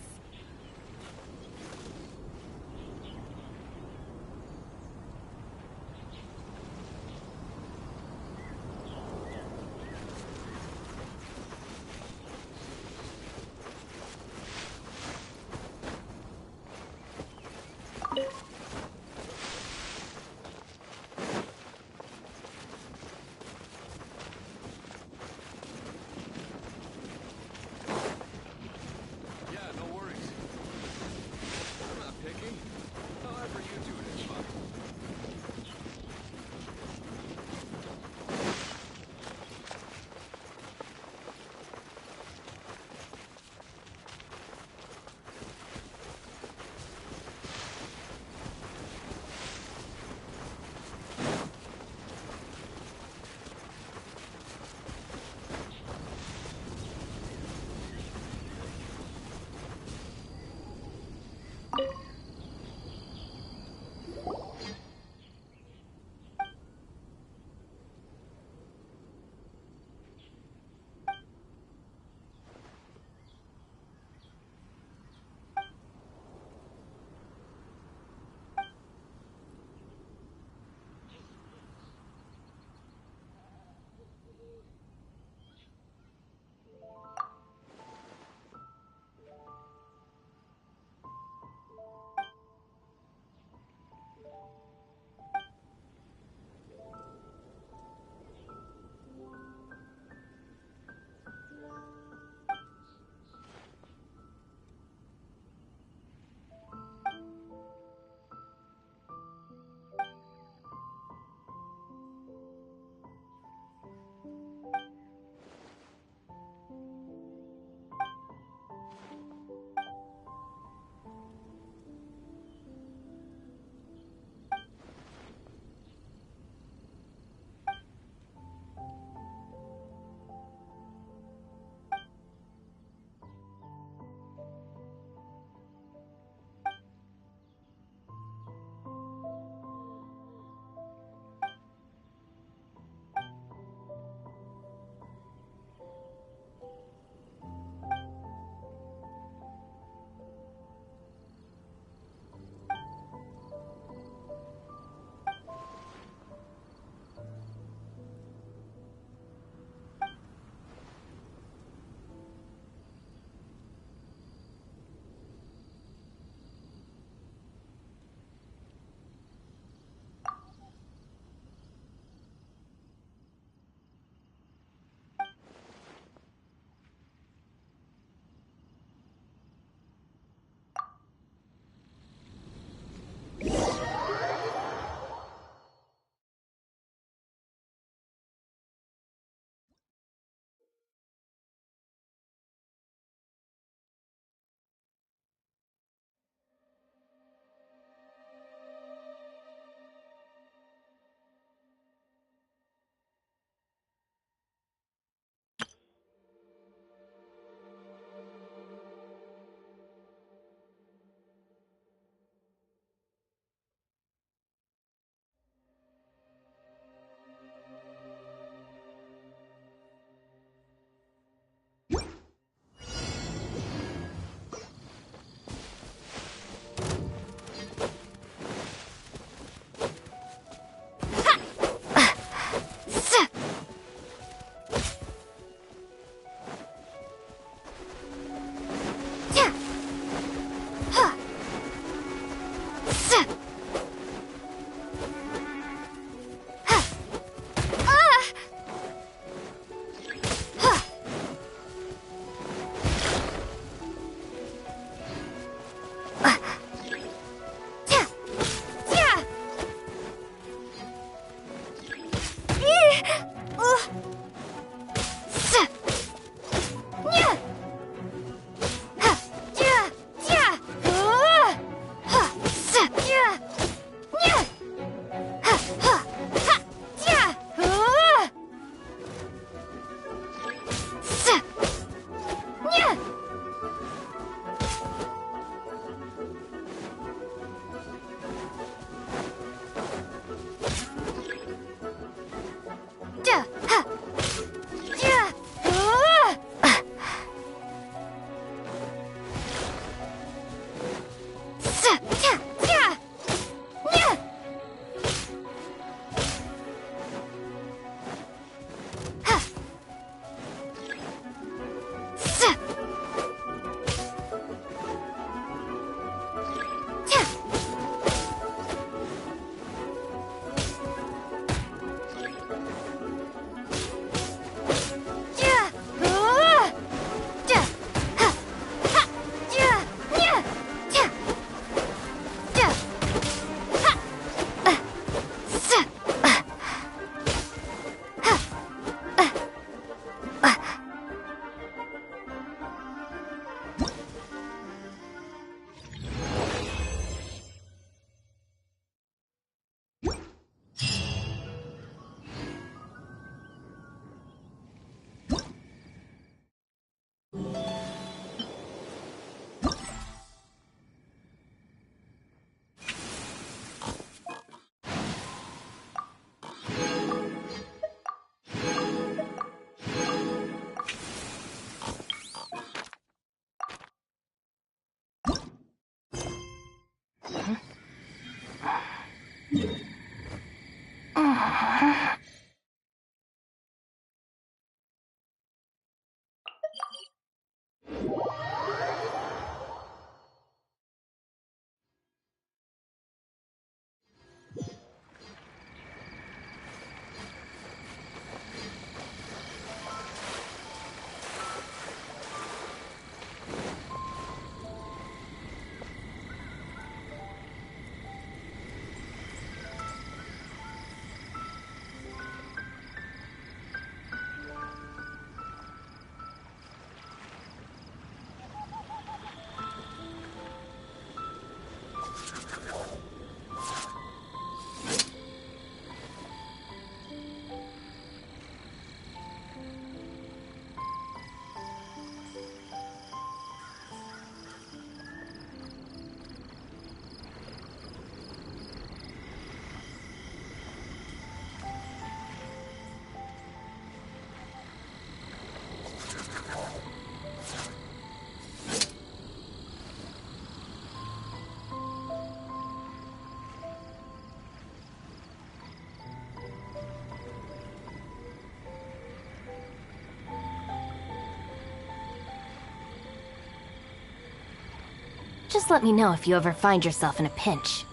Just let me know if you ever find yourself in a pinch.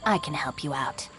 I can help you out.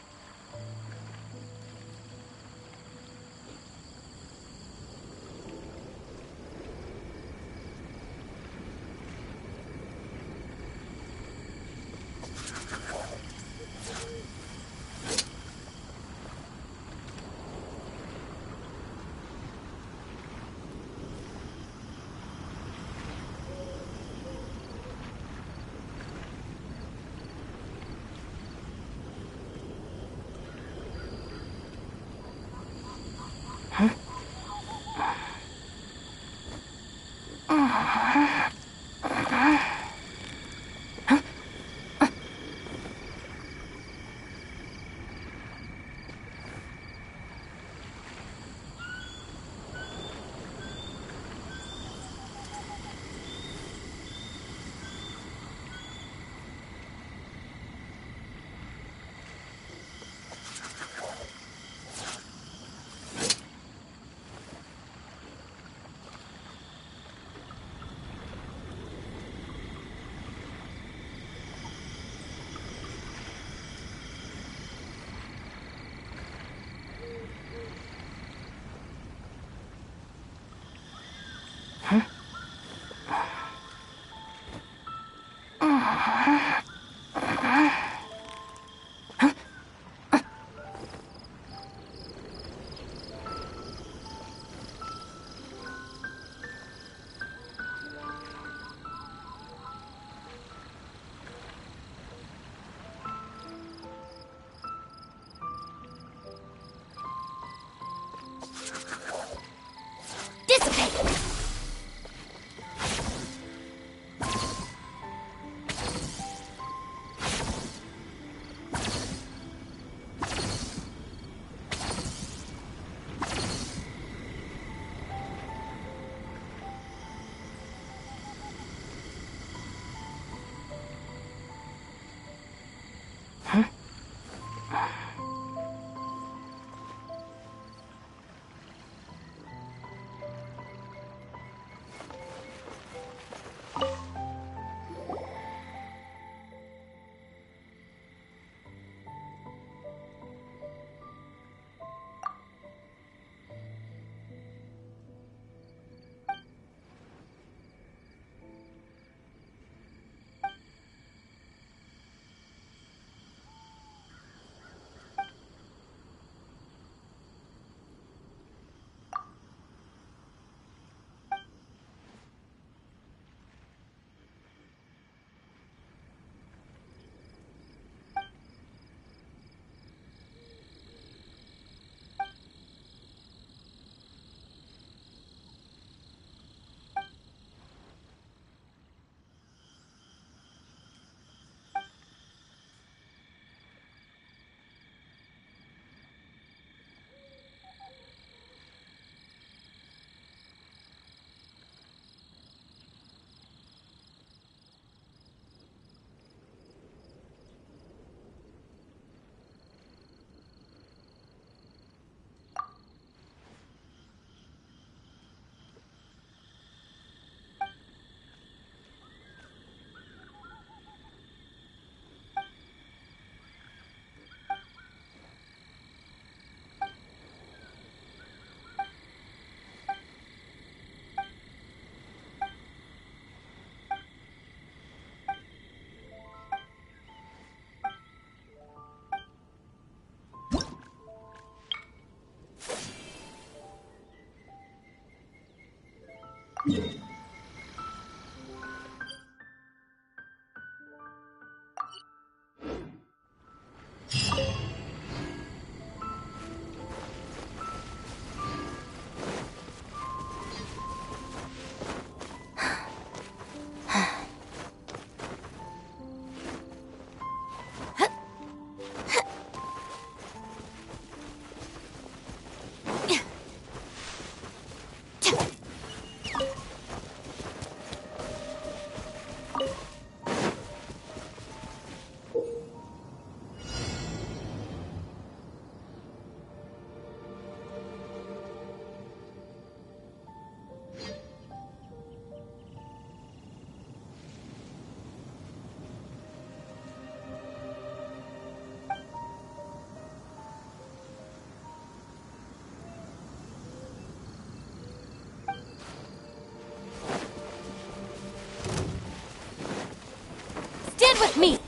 Stand with me!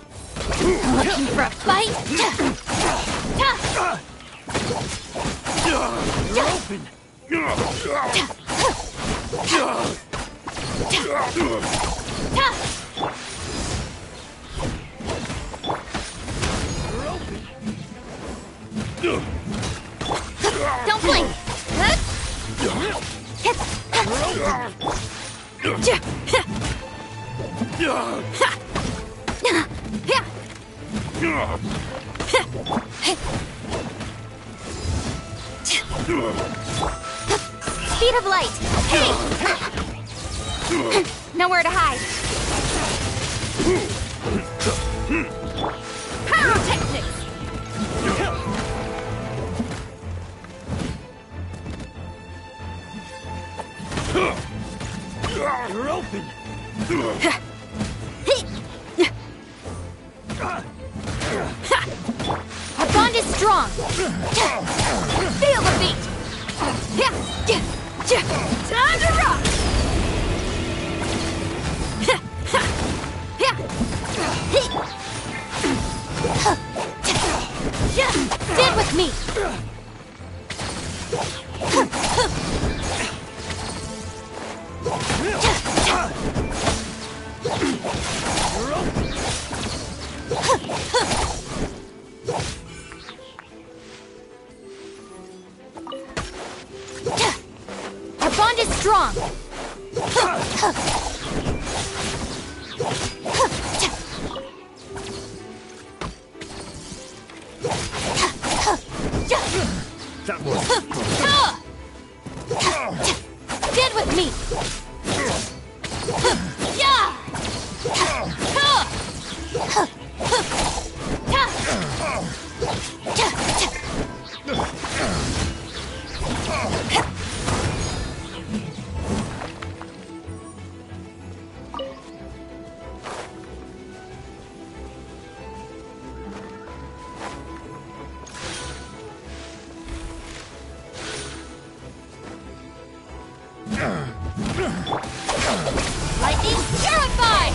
Looking for a fight? You're open! Don't blink! Speed of light! Hey! Nowhere to hide! Pyrotechnics! You're open! Our bond is strong! Feel the beat! Time to rock! Stand with me! Our bond is strong! That was... Stand with me! Yeah! Lightning purified!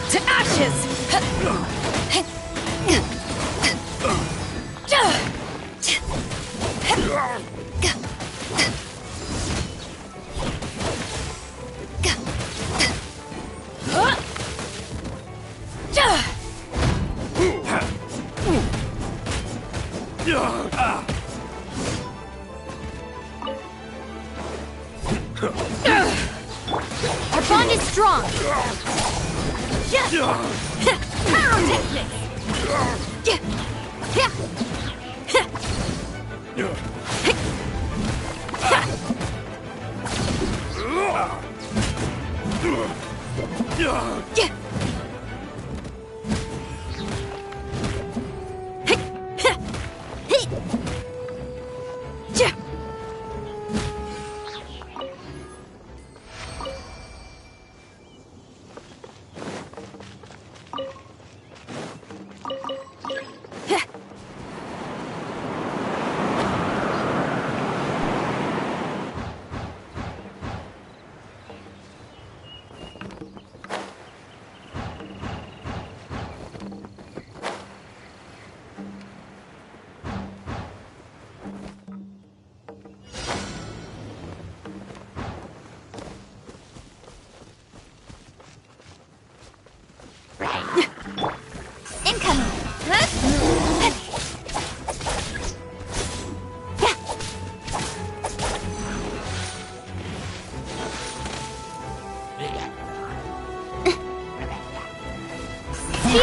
To ashes! Our bond is strong!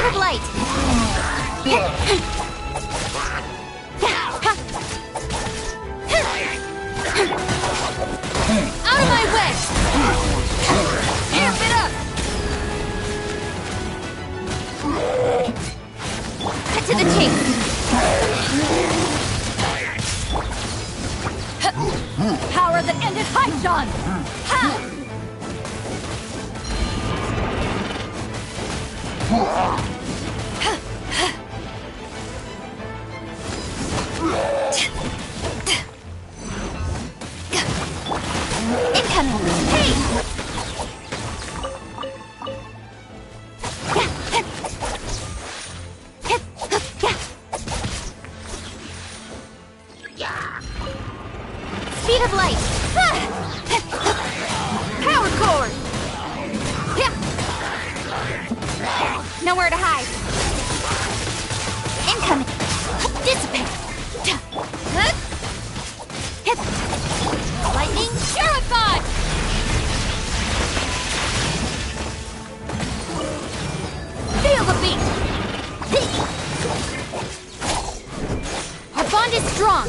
Speed of light! Out of my way! Amp it up! Cut to the chase! Power that ended Haishan! Ha! Incoming! Hey! Speed of light! Power cord! Nowhere to hide! Incoming! Dissipate! Lightning purified! Feel the beat! Our bond is strong!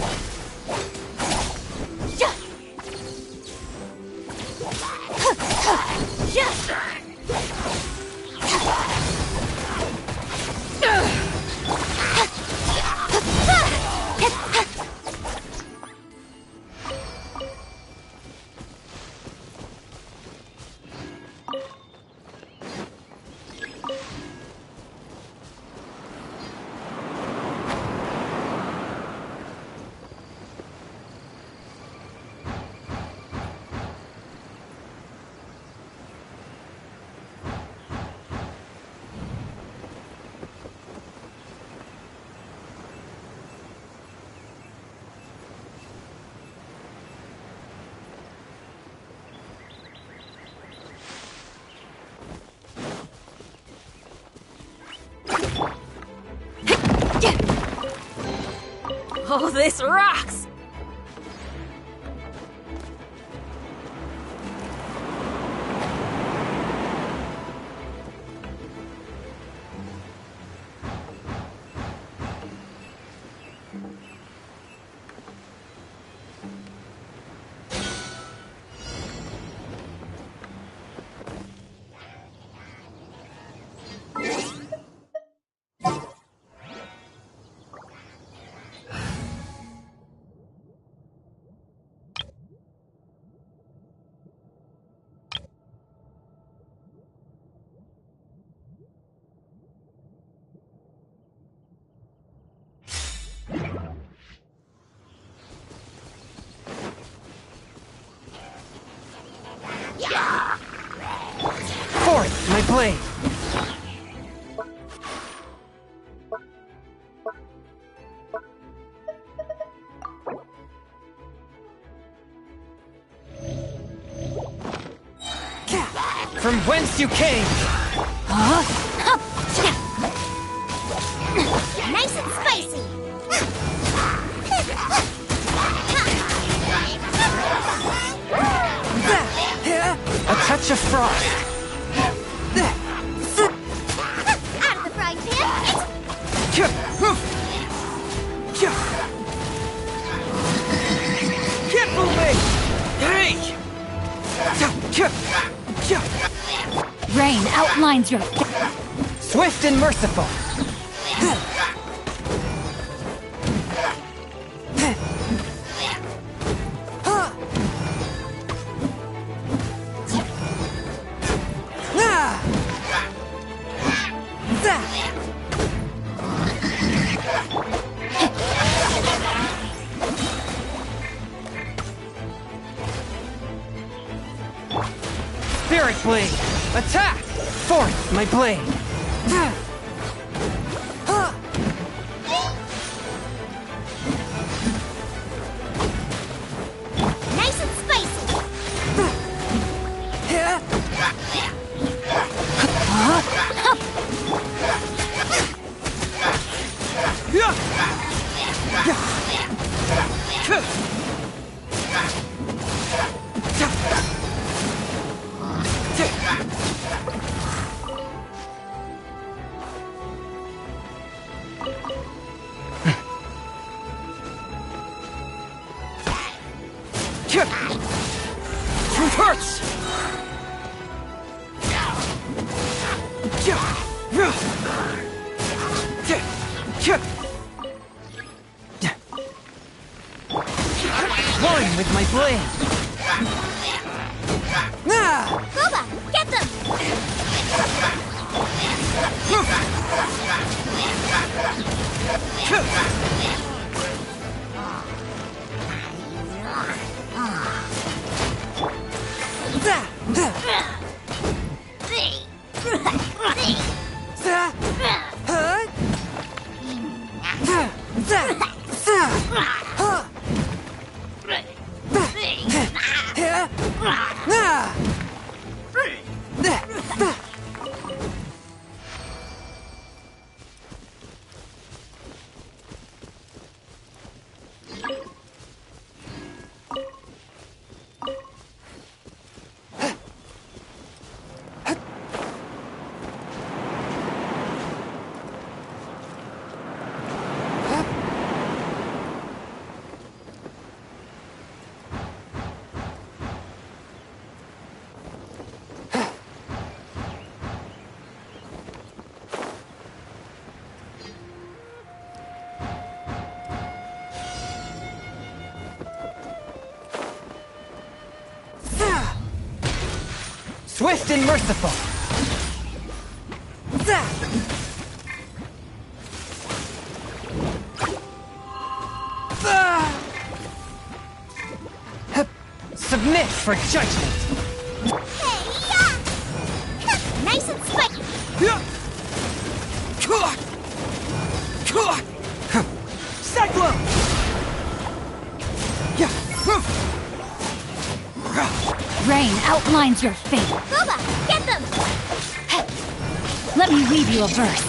Oh, this rocks! Forth, my blade! From whence you came! Nice and spicy! A touch of frost! Out of the frying pan! Can't move me! Hey! Rain outlines your... Swift and merciful! Spirit blade! Attack! Forth, my blade! Nice and spicy! Truth hurts! One with my blade! Boba, get them! Swift and merciful! Submit for judgment! Nice and spiky. Cyclone! Rain outlines your fate. Boba, get them! Let me read you a verse.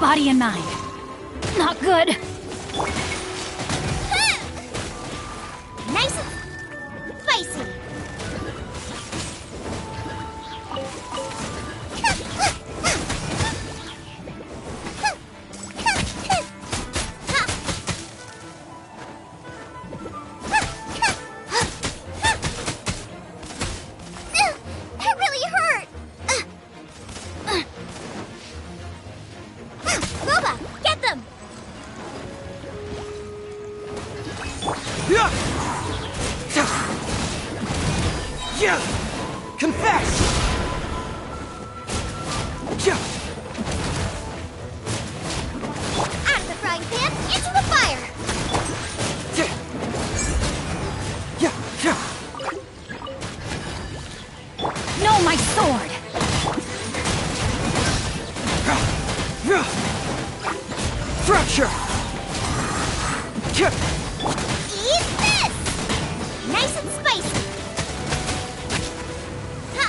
Body and mind. Not good. Nice and spicy. That really hurt! Boba, get them! Confess! Out of the frying pan, into the fire! No, my sword! Fracture! Eat this! Nice and spicy. Ha!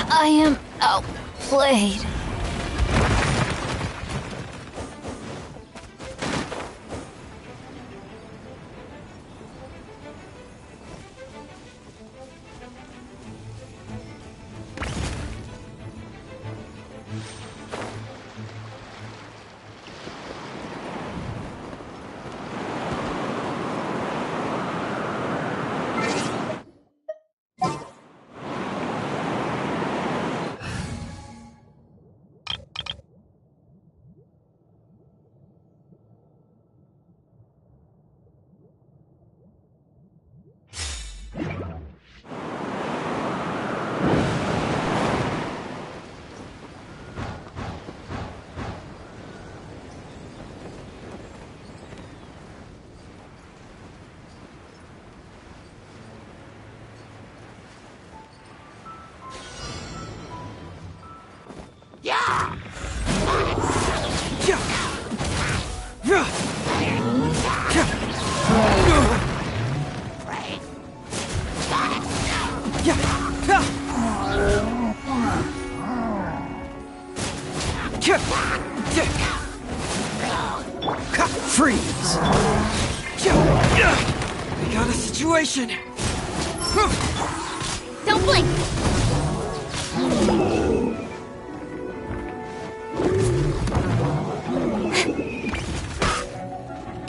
I am outplayed. Freeze! We got a situation! Don't blink!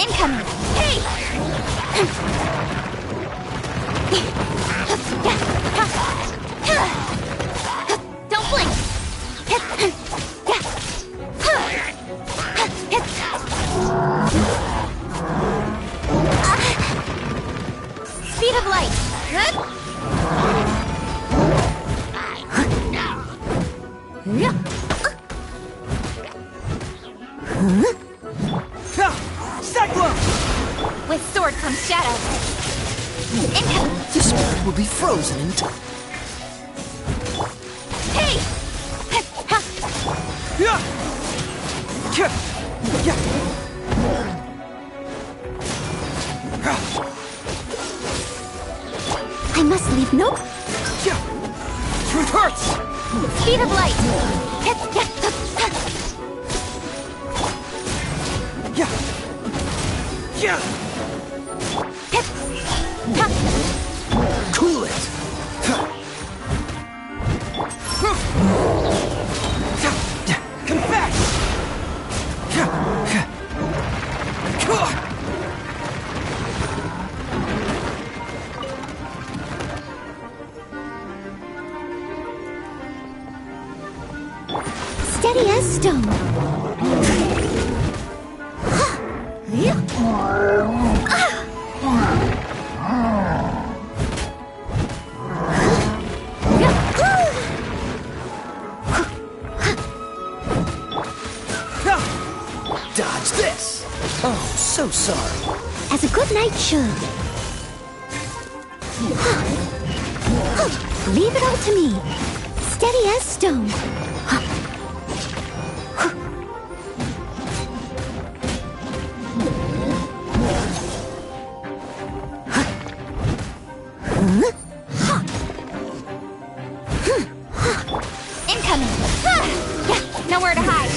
Incoming! Hey! Don't blink! Speed of light! Cyclone! With sword comes shadow. Incoming! This bird will be frozen in time. Hey! I must leave no Truth hurts! speed of light. Cool it! Confess! Steady as stone. Dodge this! Oh, so sorry. As a good knight should. Leave it all to me. Steady as stone. Incoming. Nowhere to hide.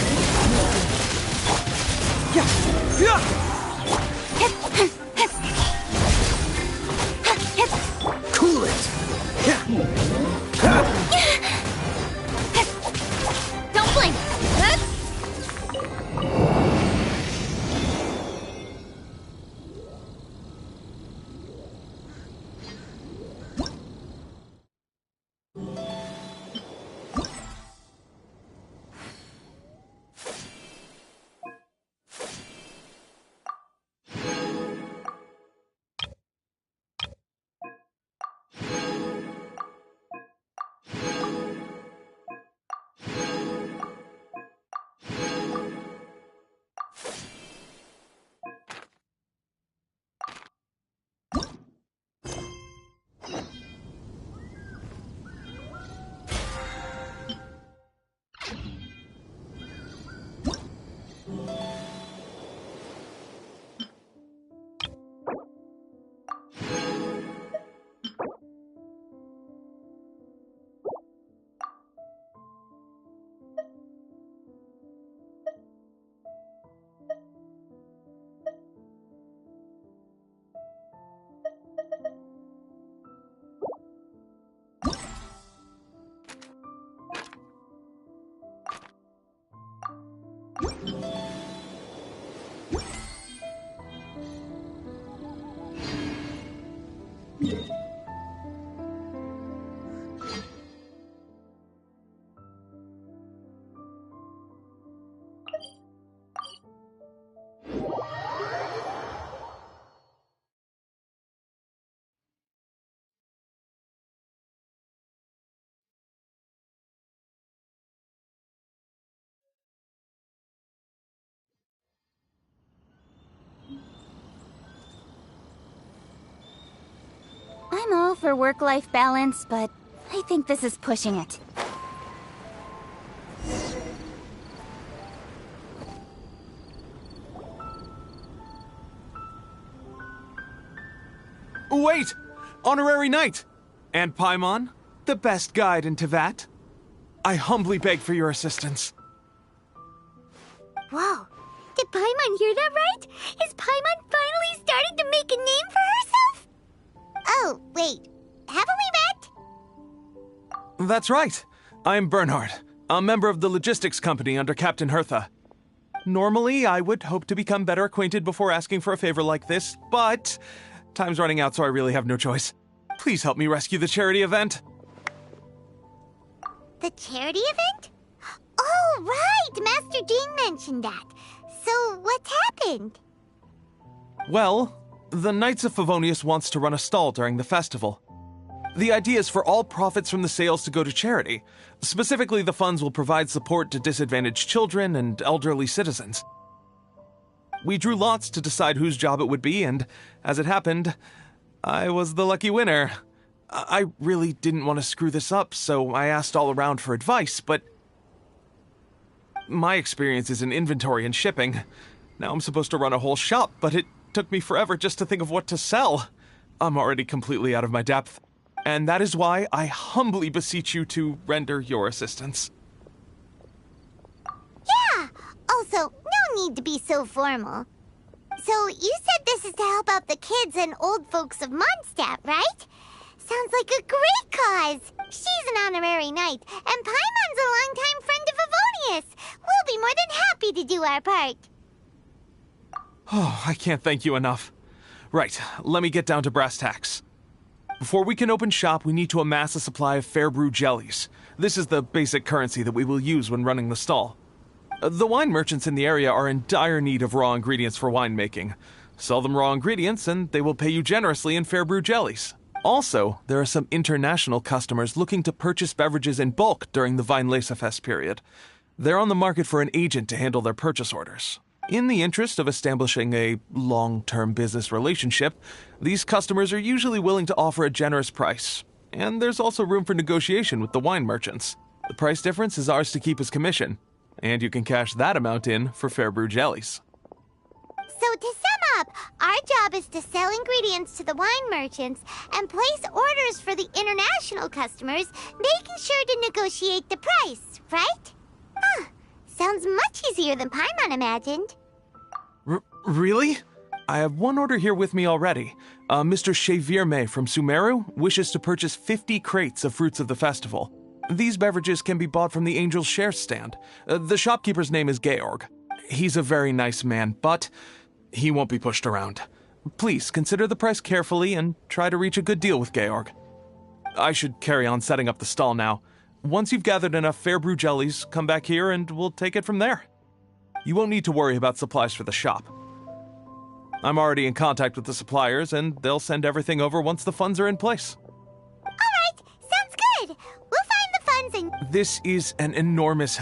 Cool it! Don't blink. I'm all for work-life balance, but I think this is pushing it. Wait! Honorary Knight! And Paimon, the best guide in Tevat. I humbly beg for your assistance. Whoa! Did Paimon hear that right? His That's right. I'm Bernhard, a member of the logistics company under Captain Hertha. Normally, I would hope to become better acquainted before asking for a favor like this, but time's running out, so I really have no choice. Please help me rescue the charity event. The charity event? Oh, right! Master Jean mentioned that. So, what's happened? Well, the Knights of Favonius wants to run a stall during the festival. The idea is for all profits from the sales to go to charity. Specifically, the funds will provide support to disadvantaged children and elderly citizens. We drew lots to decide whose job it would be, and as it happened, I was the lucky winner. I really didn't want to screw this up, so I asked all around for advice, but my experience is in inventory and shipping. Now I'm supposed to run a whole shop, but it took me forever just to think of what to sell. I'm already completely out of my depth. And that is why I humbly beseech you to render your assistance. Yeah! Also, no need to be so formal. So, you said this is to help out the kids and old folks of Mondstadt, right? Sounds like a great cause! She's an honorary knight, and Paimon's a longtime friend of Favonius. We'll be more than happy to do our part. Oh, I can't thank you enough. Right, let me get down to brass tacks. Before we can open shop, we need to amass a supply of fair brew jellies. This is the basic currency that we will use when running the stall. The wine merchants in the area are in dire need of raw ingredients for winemaking. Sell them raw ingredients and they will pay you generously in fair brew jellies. Also, there are some international customers looking to purchase beverages in bulk during the Weinlesefest period. They're on the market for an agent to handle their purchase orders. In the interest of establishing a long-term business relationship, these customers are usually willing to offer a generous price. And there's also room for negotiation with the wine merchants. The price difference is ours to keep as commission, and you can cash that amount in for fair brew jellies. So to sum up, our job is to sell ingredients to the wine merchants and place orders for the international customers, making sure to negotiate the price, right? Huh. Sounds much easier than Paimon imagined. Really? I have one order here with me already. Mr. Chevirme from Sumeru wishes to purchase 50 crates of fruits of the festival. These beverages can be bought from the Angel's Share stand. The shopkeeper's name is Georg. He's a very nice man, but he won't be pushed around. Please consider the price carefully and try to reach a good deal with Georg. I should carry on setting up the stall now. Once you've gathered enough fair brew jellies, come back here and we'll take it from there. You won't need to worry about supplies for the shop. I'm already in contact with the suppliers, and they'll send everything over once the funds are in place. All right, sounds good. We'll find the funds and... This is an enormous...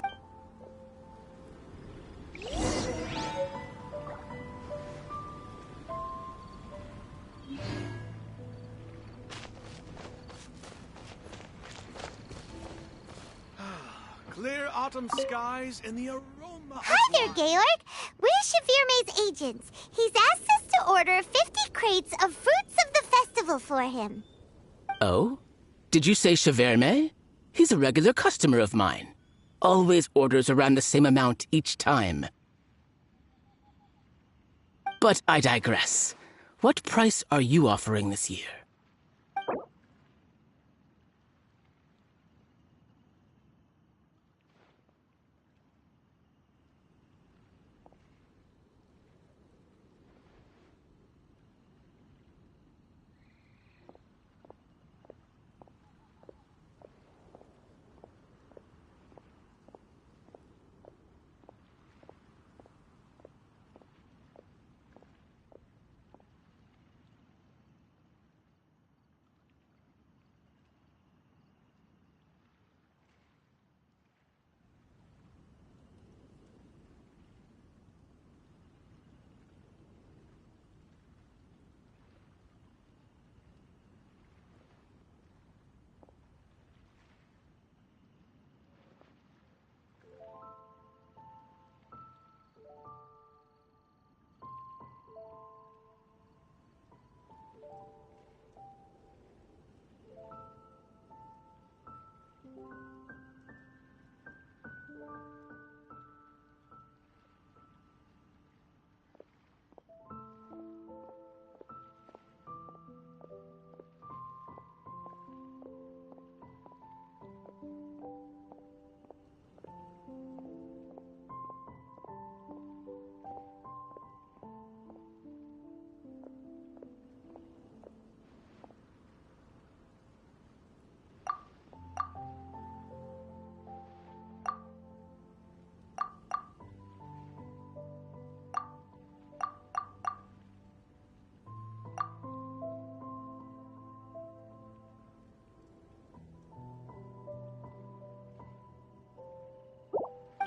Clear autumn skies and the aroma of... Hi there, Georg. We're Chevirme's agents. He's asked us to order 50 crates of fruits of the festival for him. Oh? Did you say Chevirme? He's a regular customer of mine. Always orders around the same amount each time. But I digress. What price are you offering this year?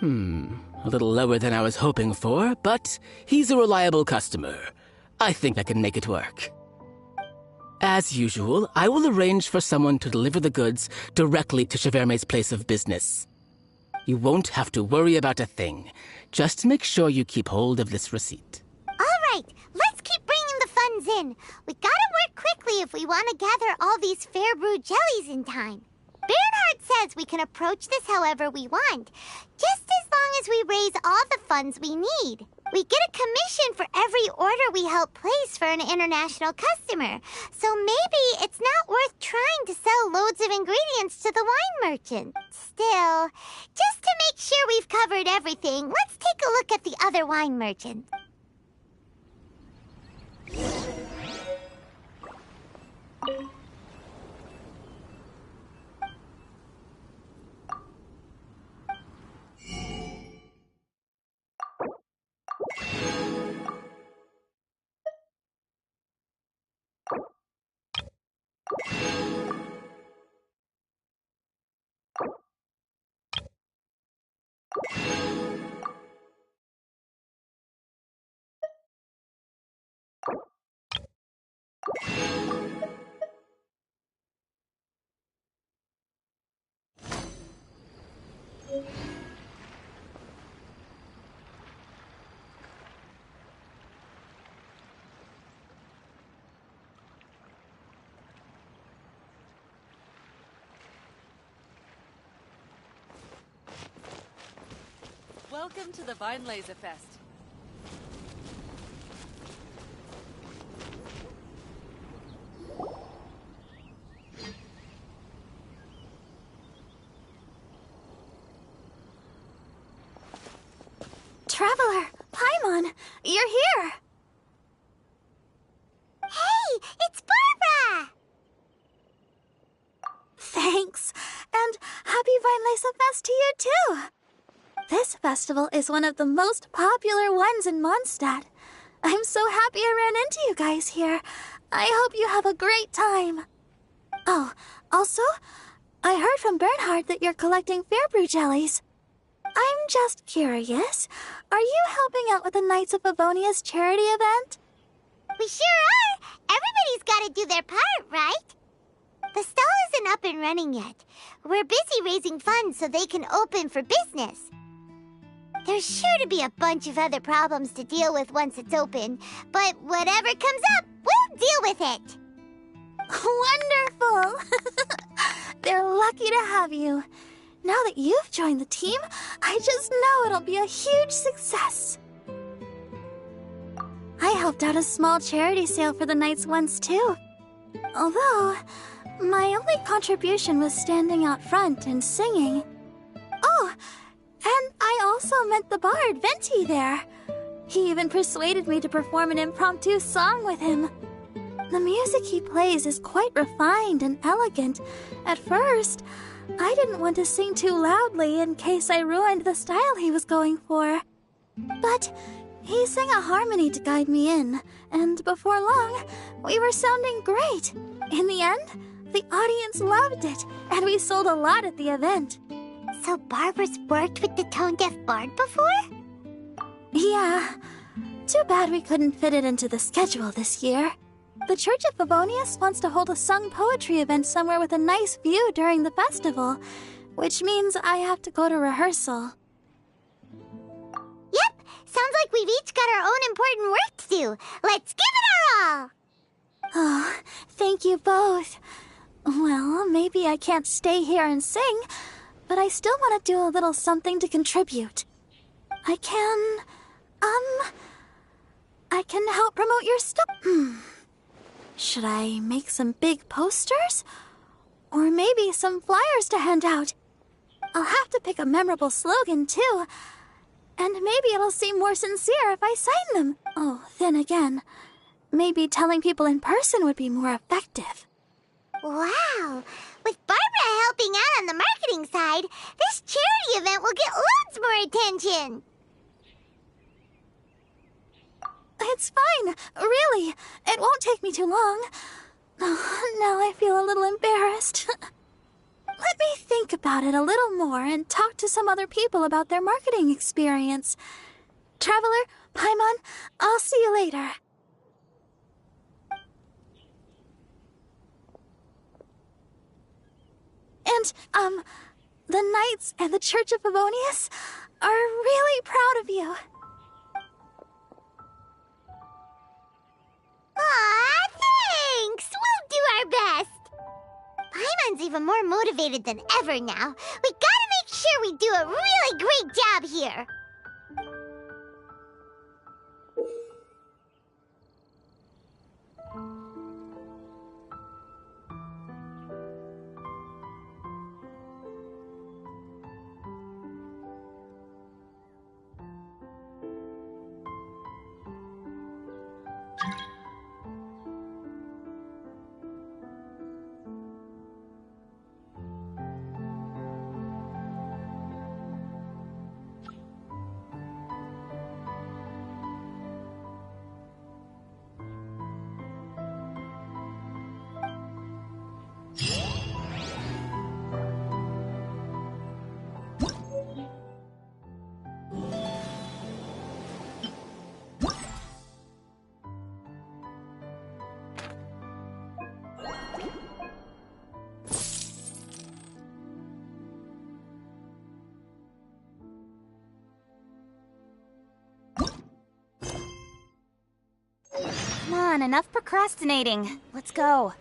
A little lower than I was hoping for, but he's a reliable customer. I think I can make it work. As usual, I will arrange for someone to deliver the goods directly to Cheverme's place of business. You won't have to worry about a thing. Just make sure you keep hold of this receipt. All right, let's keep bringing the funds in. We gotta work quickly if we want to gather all these fair brew jellies in time. Bernhard says we can approach this however we want, just as long as we raise all the funds we need. We get a commission for every order we help place for an international customer, so maybe it's not worth trying to sell loads of ingredients to the wine merchant. Still, just to make sure we've covered everything, let's take a look at the other wine merchants. Welcome to the Vine Laser Fest. Traveler, Paimon, you're here! Hey, it's Barbara! Thanks, and happy Vine Laser Fest to you too! This festival is one of the most popular ones in Mondstadt. I'm so happy I ran into you guys here. I hope you have a great time. Oh, also, I heard from Bernhard that you're collecting Fairbrew jellies. I'm just curious, are you helping out with the Knights of Favonia's charity event? We sure are! Everybody's gotta do their part, right? The stall isn't up and running yet. We're busy raising funds so they can open for business. There's sure to be a bunch of other problems to deal with once it's open, but whatever comes up, we'll deal with it. Wonderful! They're lucky to have you. Now that you've joined the team, I just know it'll be a huge success. I helped out a small charity sale for the Knights once too. Although, my only contribution was standing out front and singing. Oh, and I also met the bard, Venti, there. He even persuaded me to perform an impromptu song with him. The music he plays is quite refined and elegant. At first, I didn't want to sing too loudly in case I ruined the style he was going for. But he sang a harmony to guide me in, and before long, we were sounding great. In the end, the audience loved it, and we sold a lot at the event. So Barbara's worked with the tone-deaf bard before? Yeah. Too bad we couldn't fit it into the schedule this year. The Church of Favonius wants to hold a sung poetry event somewhere with a nice view during the festival, which means I have to go to rehearsal. Yep, sounds like we've each got our own important work to do. Let's give it our all! Oh, thank you both. Well, maybe I can't stay here and sing, but I still want to do a little something to contribute. I can help promote your stuff. Should I make some big posters? Or maybe some flyers to hand out? I'll have to pick a memorable slogan, too. And maybe it'll seem more sincere if I sign them. Oh, then again, maybe telling people in person would be more effective. Wow! With Barbara helping out on the marketing side, this charity event will get loads more attention! It's fine, really. It won't take me too long. Oh, now I feel a little embarrassed. Let me think about it a little more and talk to some other people about their marketing experience. Traveler, Paimon, I'll see you later. And, the Knights and the Church of Favonius are really proud of you. Aw, thanks! We'll do our best! Paimon's even more motivated than ever now. We gotta make sure we do a really great job here! Come on, enough procrastinating. Let's go.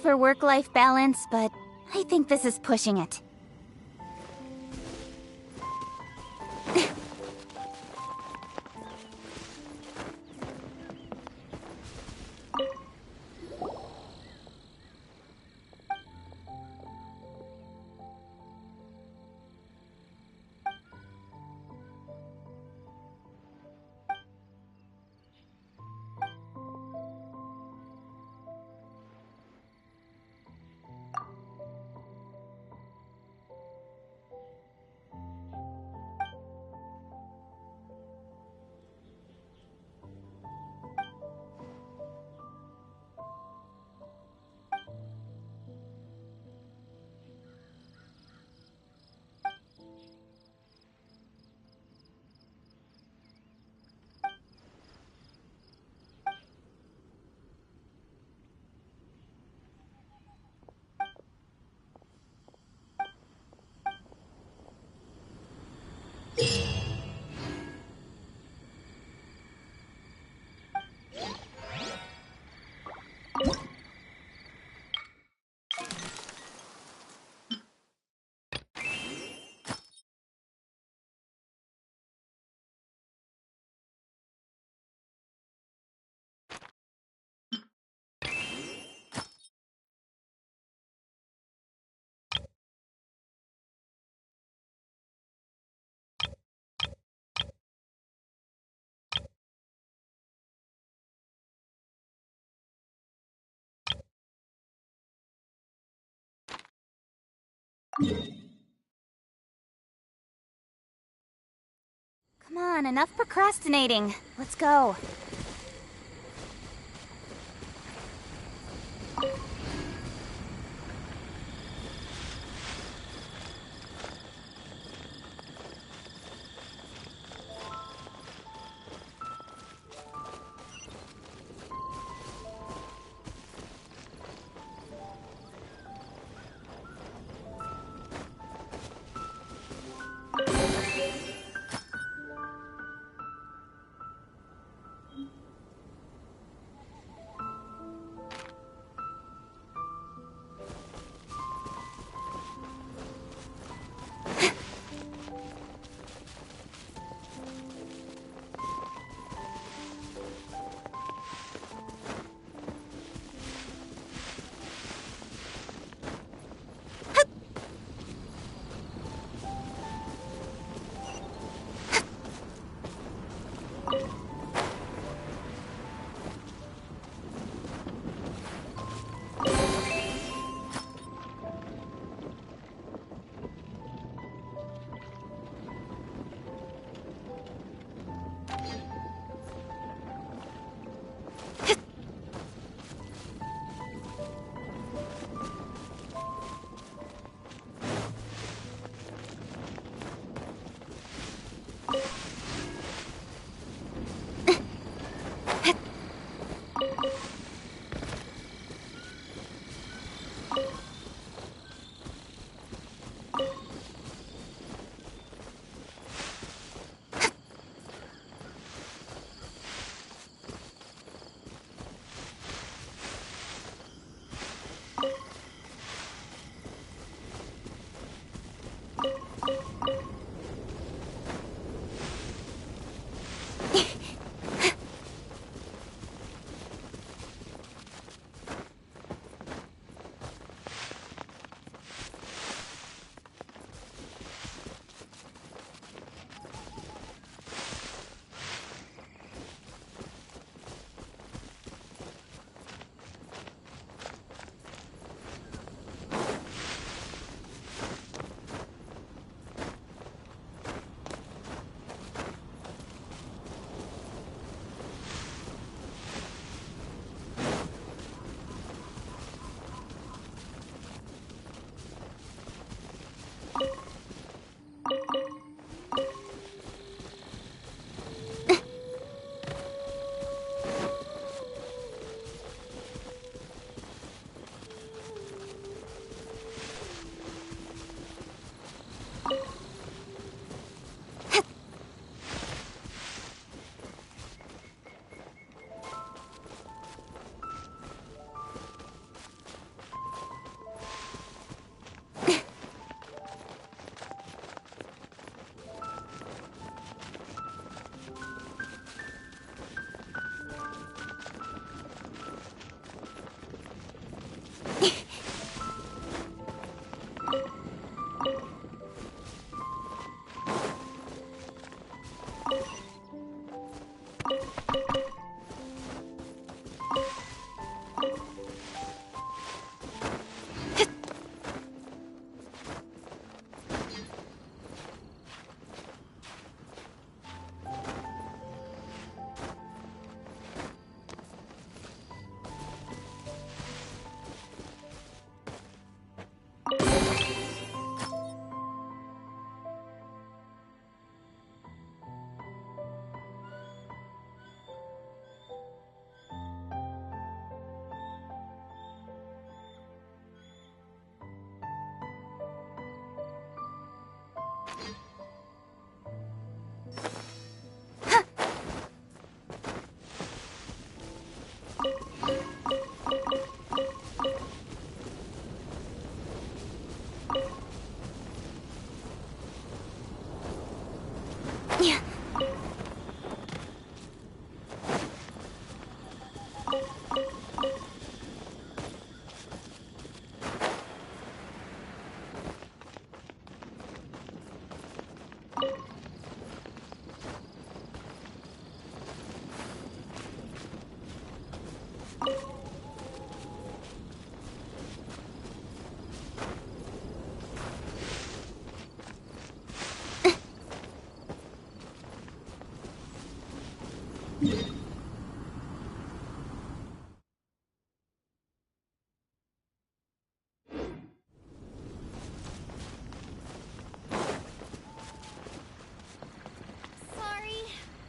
for work-life balance, but I think this is pushing it. Come on, enough procrastinating. Let's go. Sorry,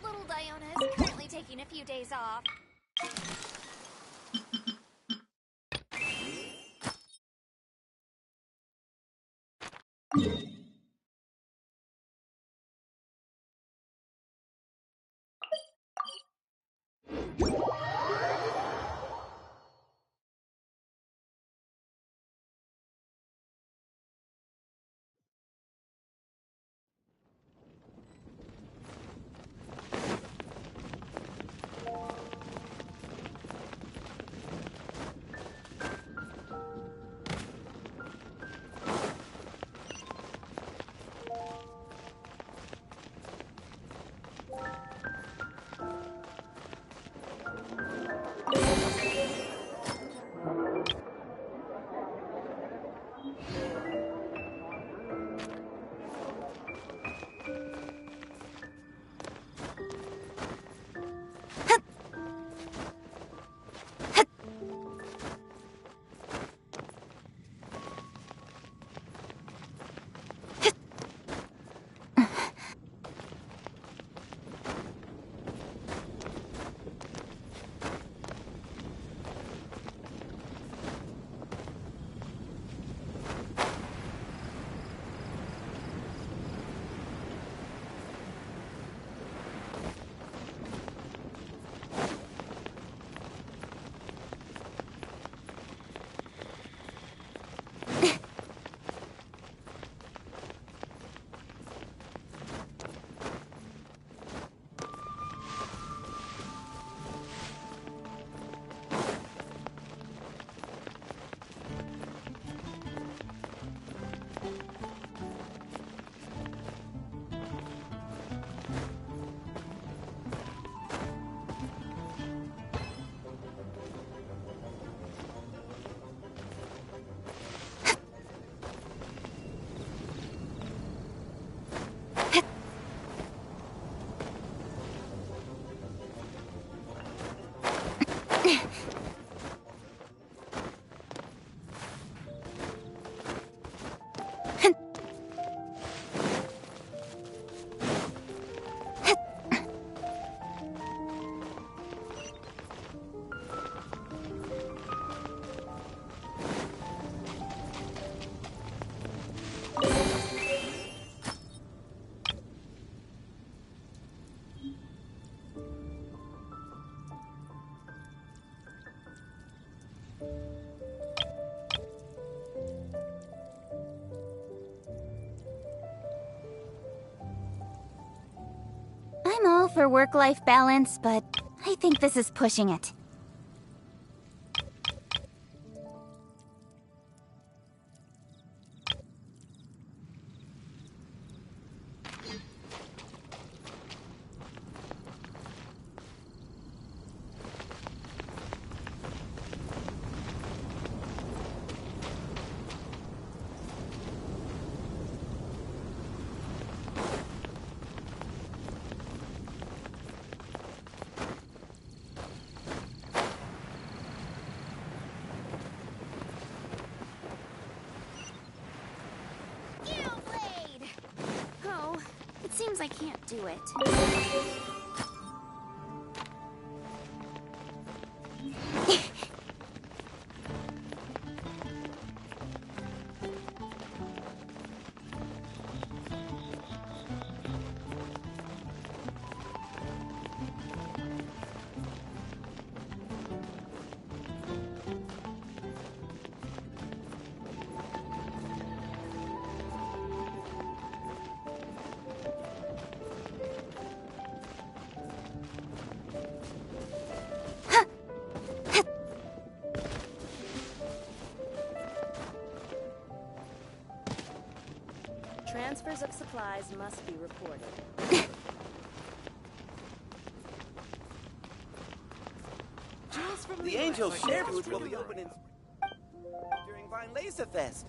little Diona is currently taking a few days off. I'm all for work-life balance, but I think this is pushing it. Seems I can't do it. Transfers of supplies must be reported. The Angel Share booth will be open during Vine Laser Fest.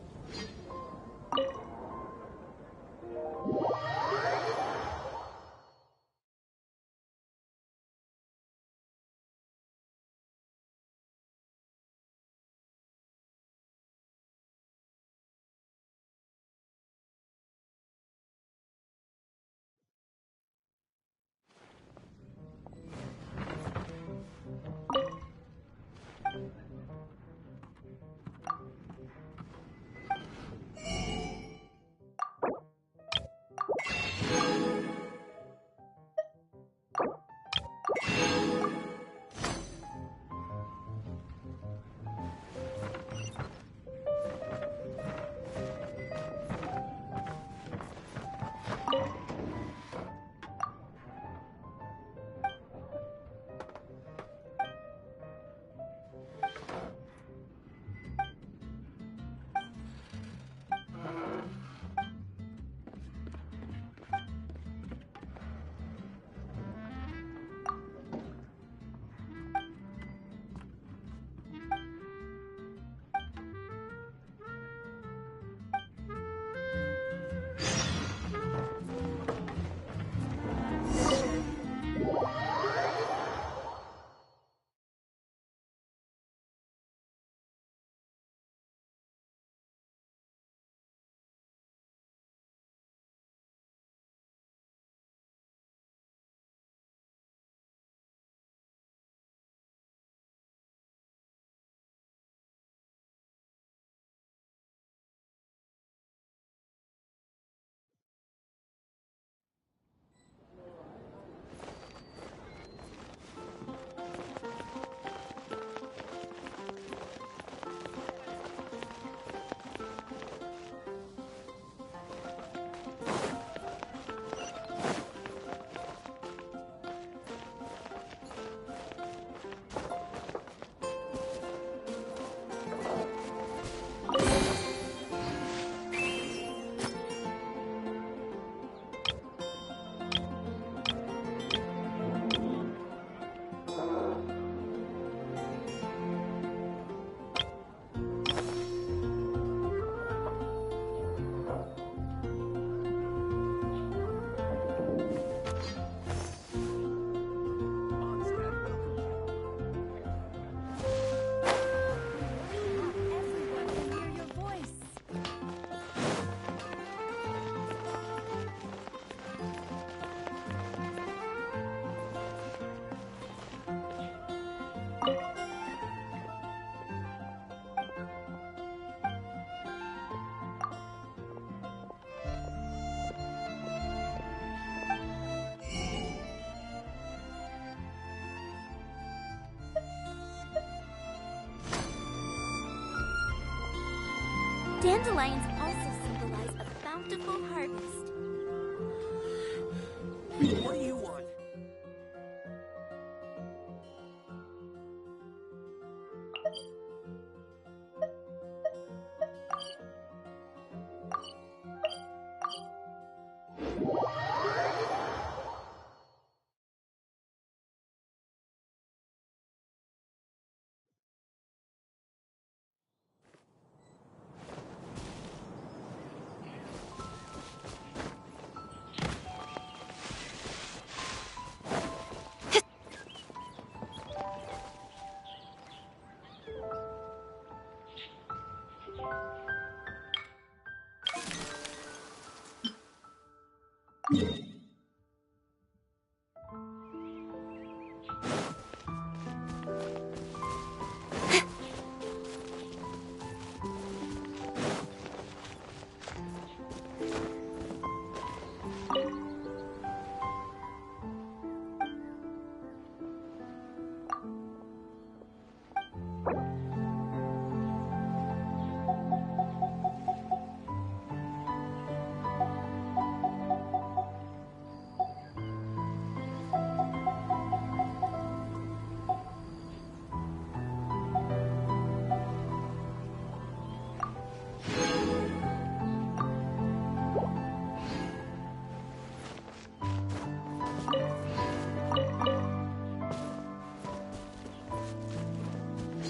Dandelions also symbolize a bountiful harvest. What do you want?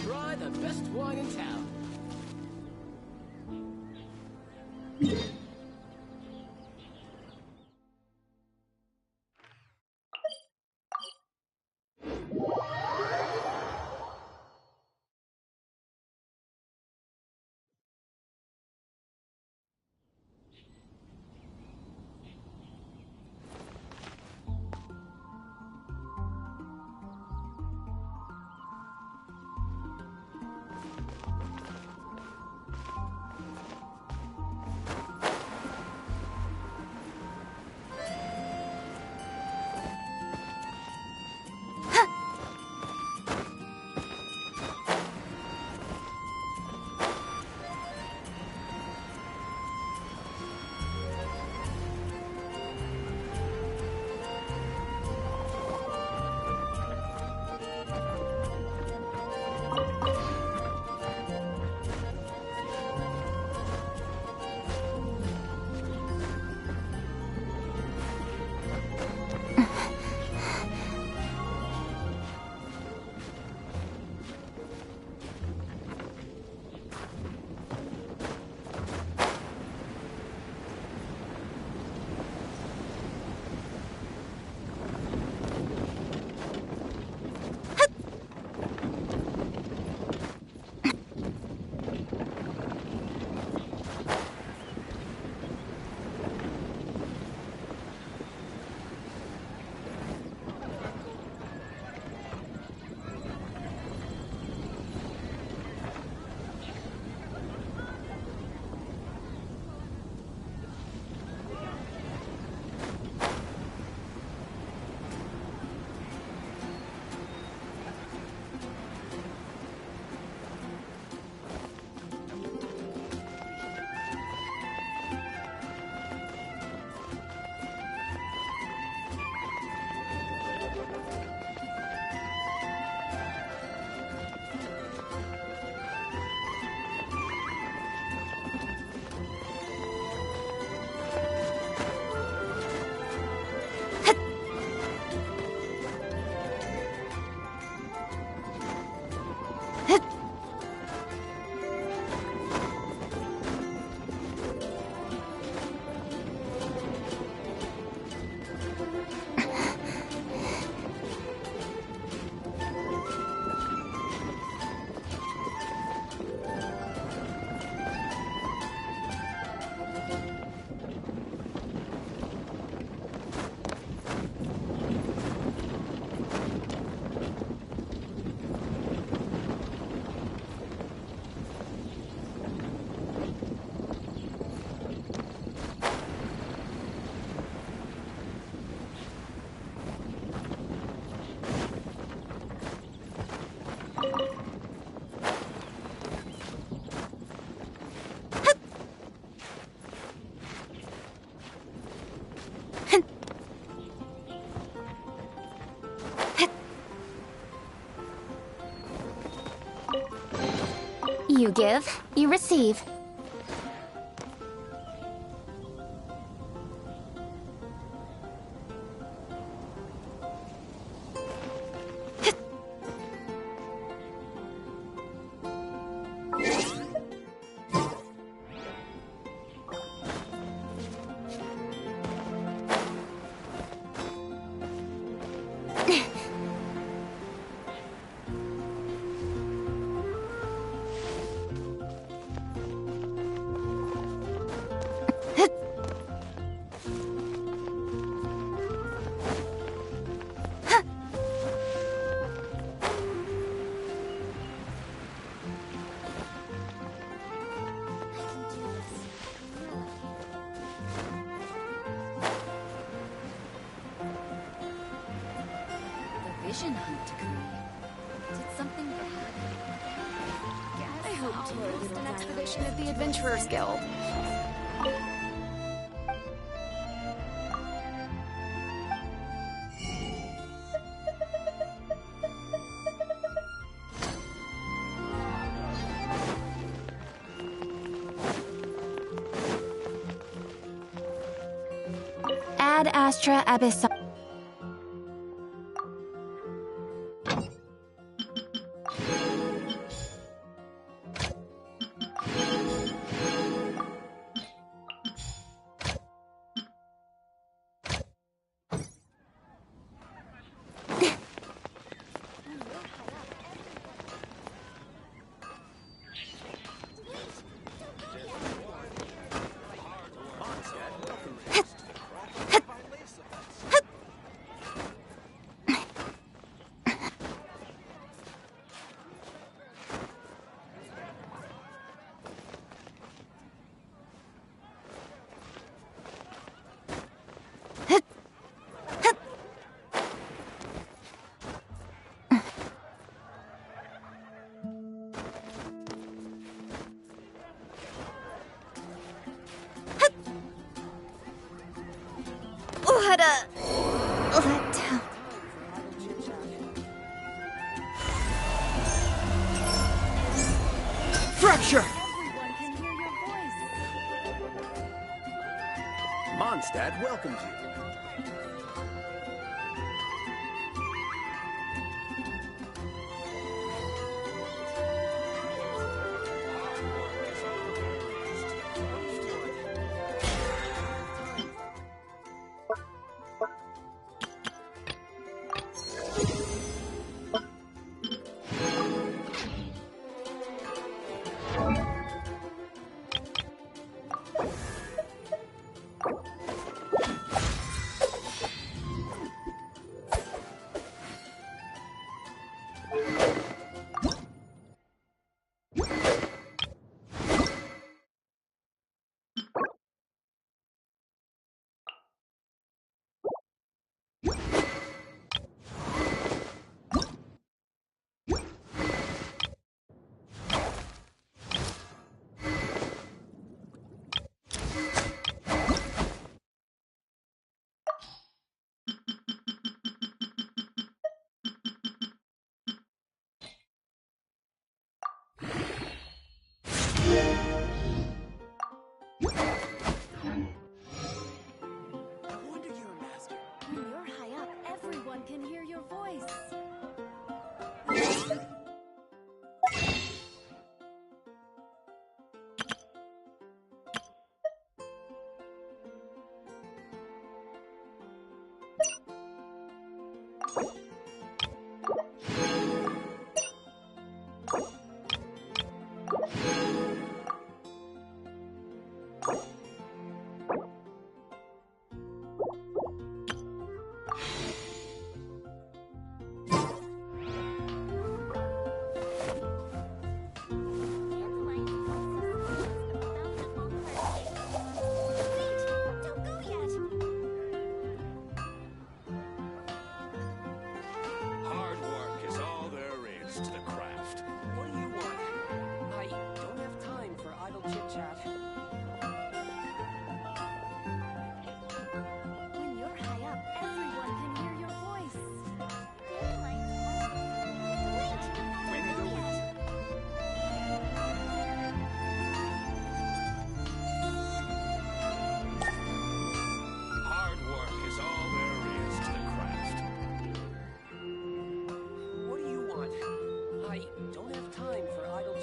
Try the best wine in town. You give, you receive. Vision hunt degree. Did something bad? I hope to host an expedition at the Adventurers Guild. Ad Astra Abyssal. Fracture! Mondstadt welcomes you.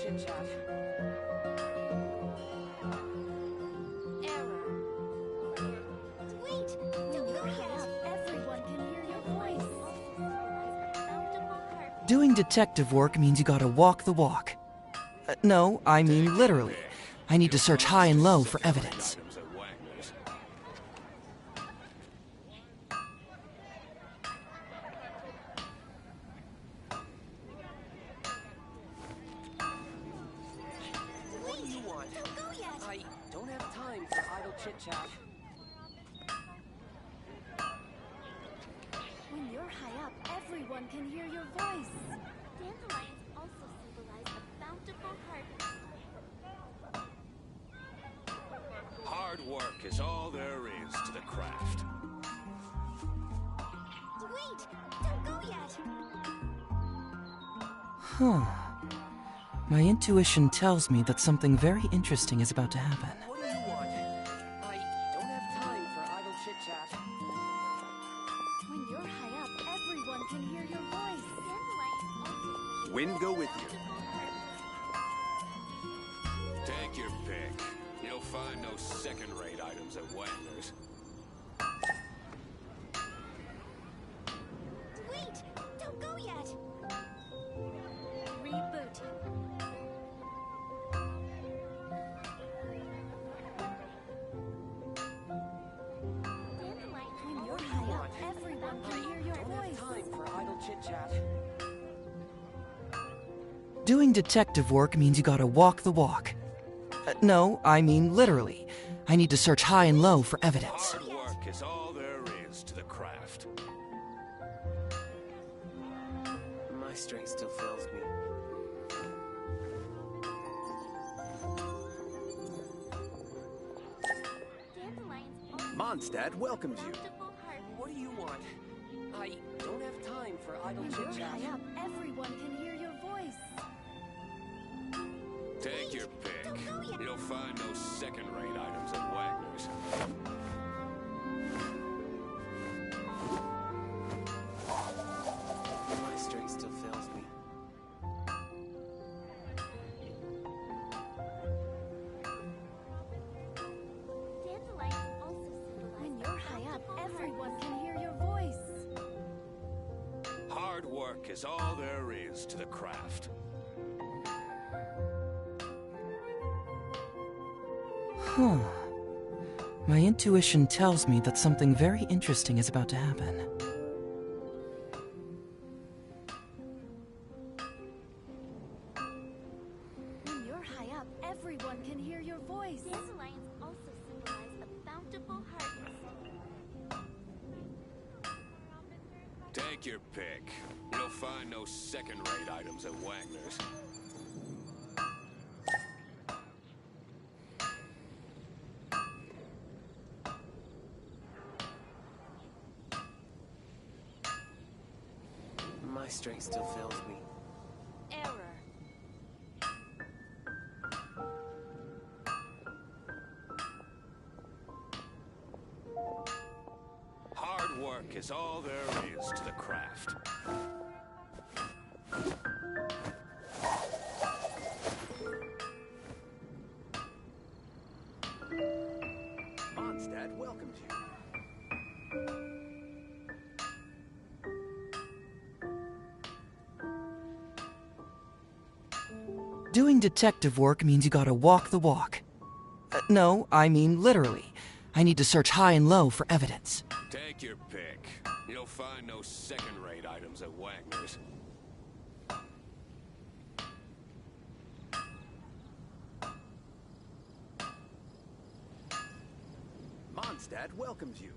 chit-chat. Wait! Don't go yet! Everyone can hear your voice. Doing detective work means you gotta walk the walk. No, I mean literally. I need to search high and low for evidence. What do you want? Don't go yet! I don't have time for idle chit-chat. When you're high up, everyone can hear your voice. Dandelions also symbolize a bountiful harvest. Hard work is all there is to the craft. Wait! Don't go yet! Huh. My intuition tells me that something very interesting is about to happen. What do you want? I don't have time for idle chit-chat. When you're high up, everyone can hear your voice. Dandelions also Wind go with you. Take your pick. You'll find no second-rate items at Wagner's. Wait! Don't go yet! Rebooting. When you're high up, everyone can hear your voice. Don't have time for idle chit-chat. Doing detective work means you gotta walk the walk. No, I mean literally. I need to search high and low for evidence. Hard work is all there is to the craft. My strength still fails me. Mondstadt welcomes you. What do you want? I don't have time for idle When you're chit-chat. high up, everyone can hear your voice. Take your pick. You'll find no second-rate items at Wagner's. My strength still fails me. When you're high up, everyone can hear your voice. Hard work is all there is to the craft. Huh. My intuition tells me that something very interesting is about to happen. When you're high up, everyone can hear your voice. Dandelions also symbolize a bountiful harvest. Take your pick. You'll find no second-rate items at Wagner's. My strength still fails me. Error. Hard work is all there is to the craft. Mondstadt welcomes you. Doing detective work means you gotta walk the walk. No, I mean literally. I need to search high and low for evidence. Take your pick. You'll find no second-rate items at Wagner's. Mondstadt welcomes you.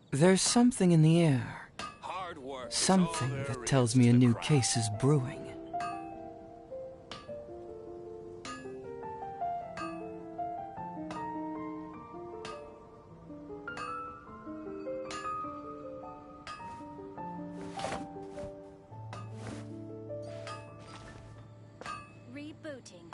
There's something in the air. Hard work. Something that tells me a new case is brewing. Rebooting.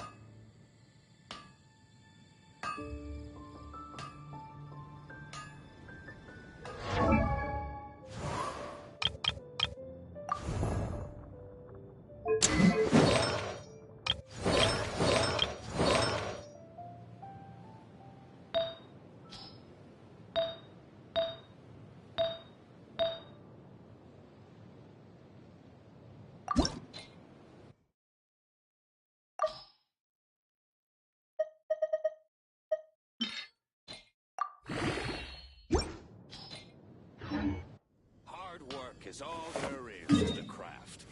Hard work is all there is to the craft.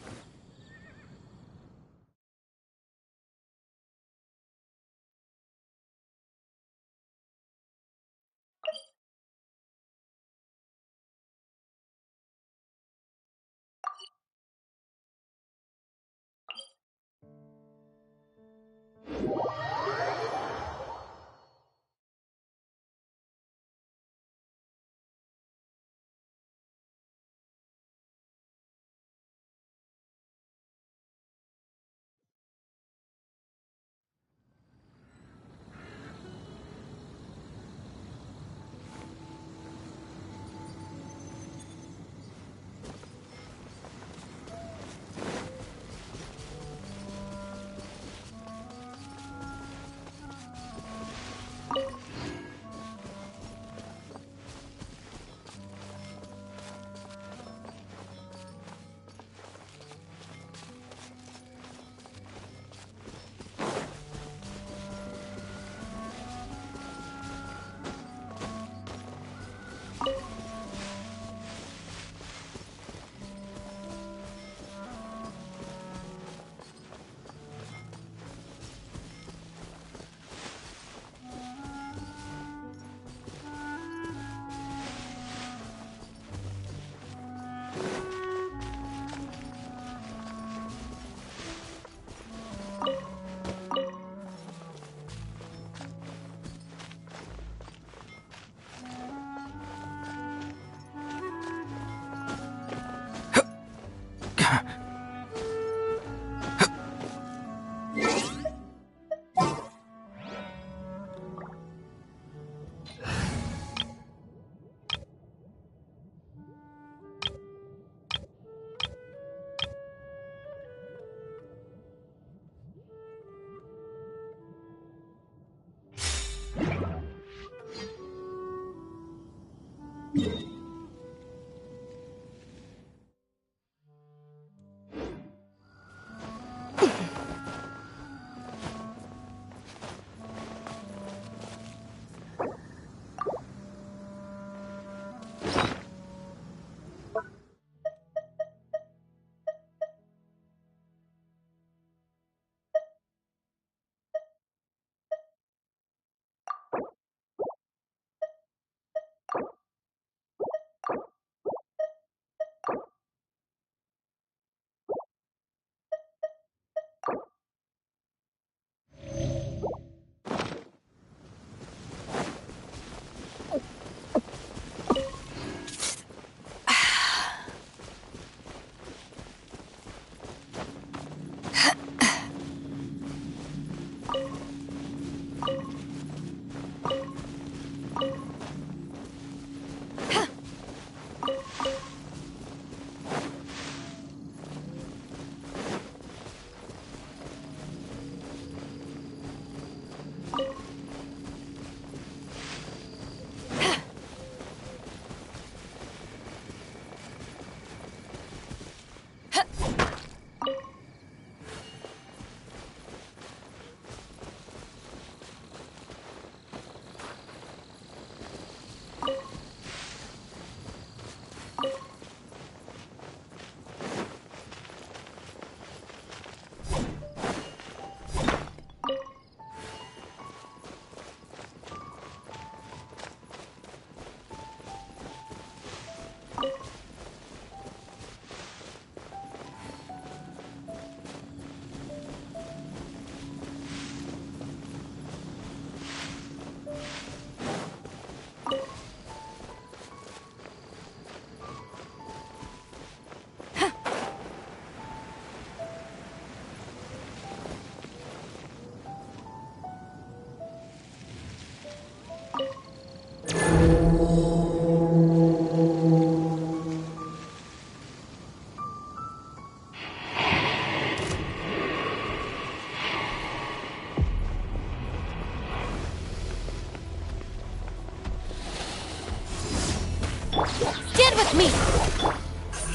with me.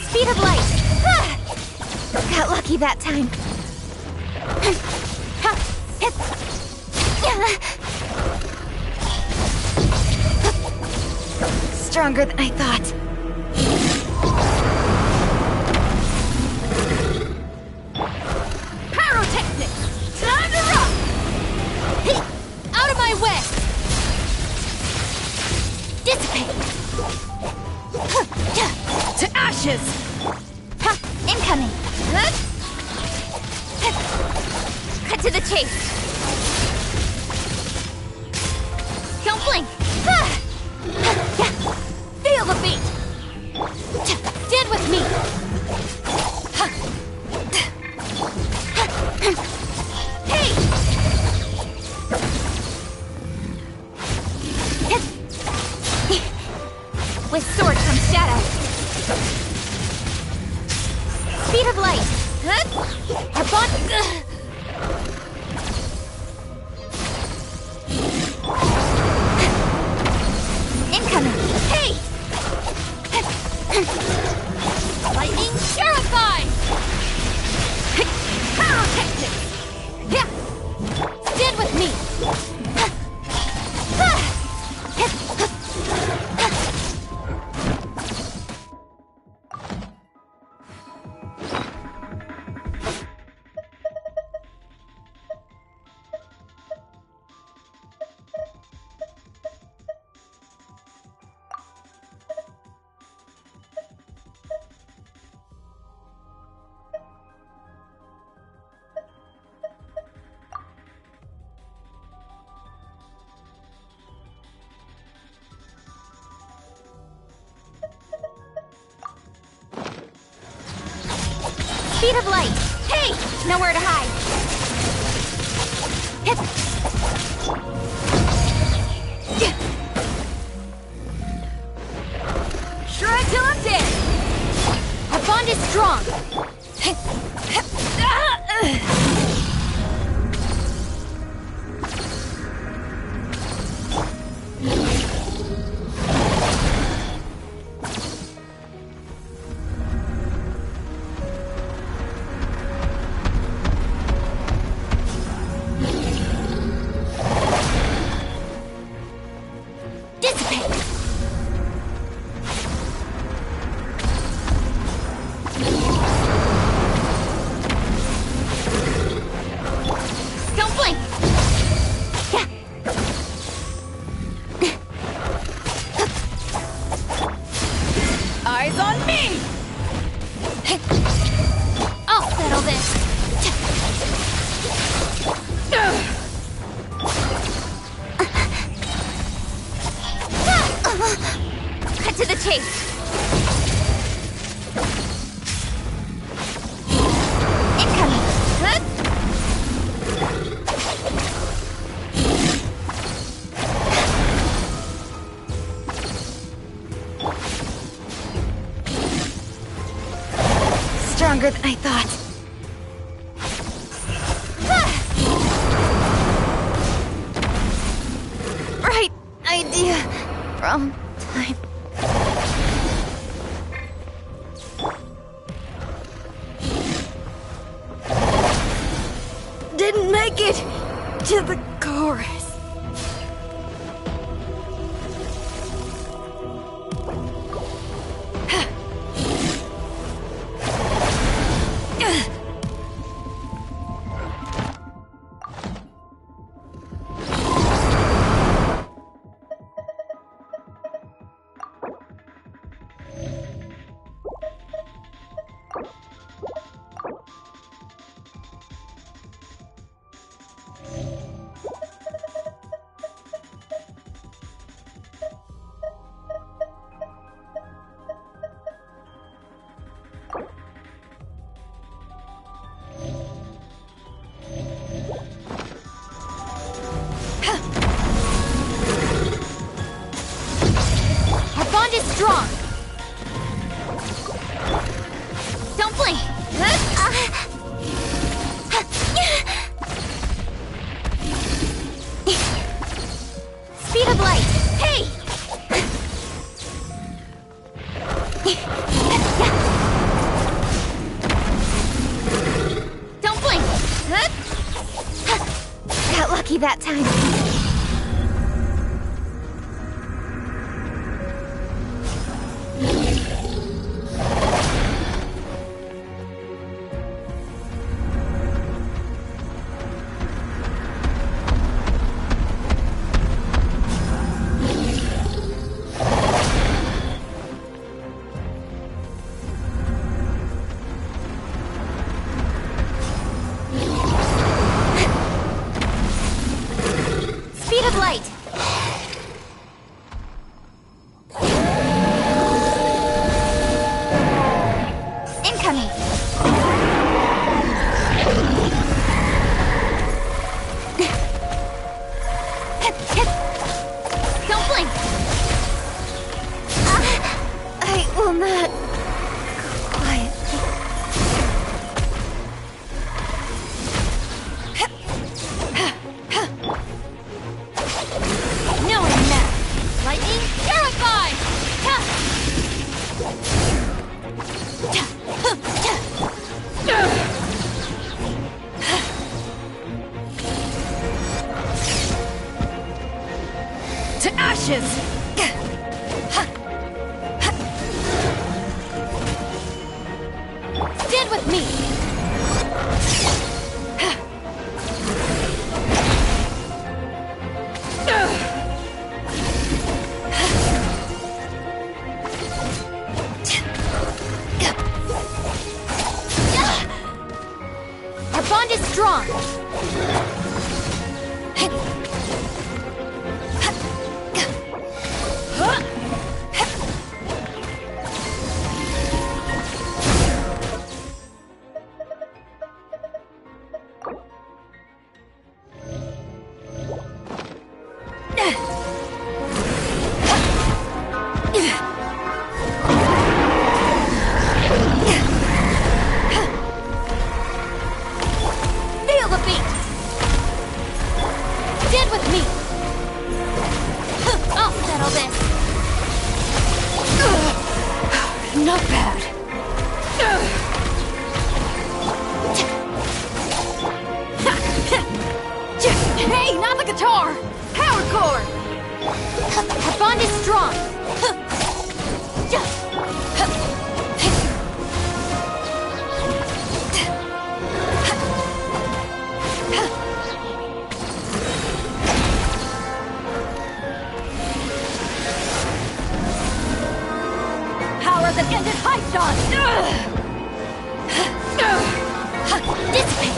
Speed of light. Ah! Got lucky that time. Stronger than I thought. Pyrotechnics! Time to rock! Hey, out of my way! Dissipate! To ashes! Ha! Incoming! Cut to the chase! Don't blink! Feel the beat! Stand with me! Hey! With sword comes shadow. Speed of light. Our bond. Incoming. Hey! Lightning terrified. Pyrotechnics. Yeah. Stand with me. Speed of light! Hey! Nowhere to hide! Shred till I'm dead! Our bond is strong! Eyes on me! I'll settle this! Cut to the chase! Incoming! Stronger than I thought. Right idea. Wrong time. Didn't make it to the chorus. lucky that time. Speed of light! Incoming! Don't blink! I will not go quietly. No, I'm not. Lightning, terrified! To ashes! Stand with me! Our bond is strong! Feel the beat! Stand with me! I'll settle this! Not bad. Hey, not the guitar! Power chord! Our bond is strong! Power that ended Python! Dissipate!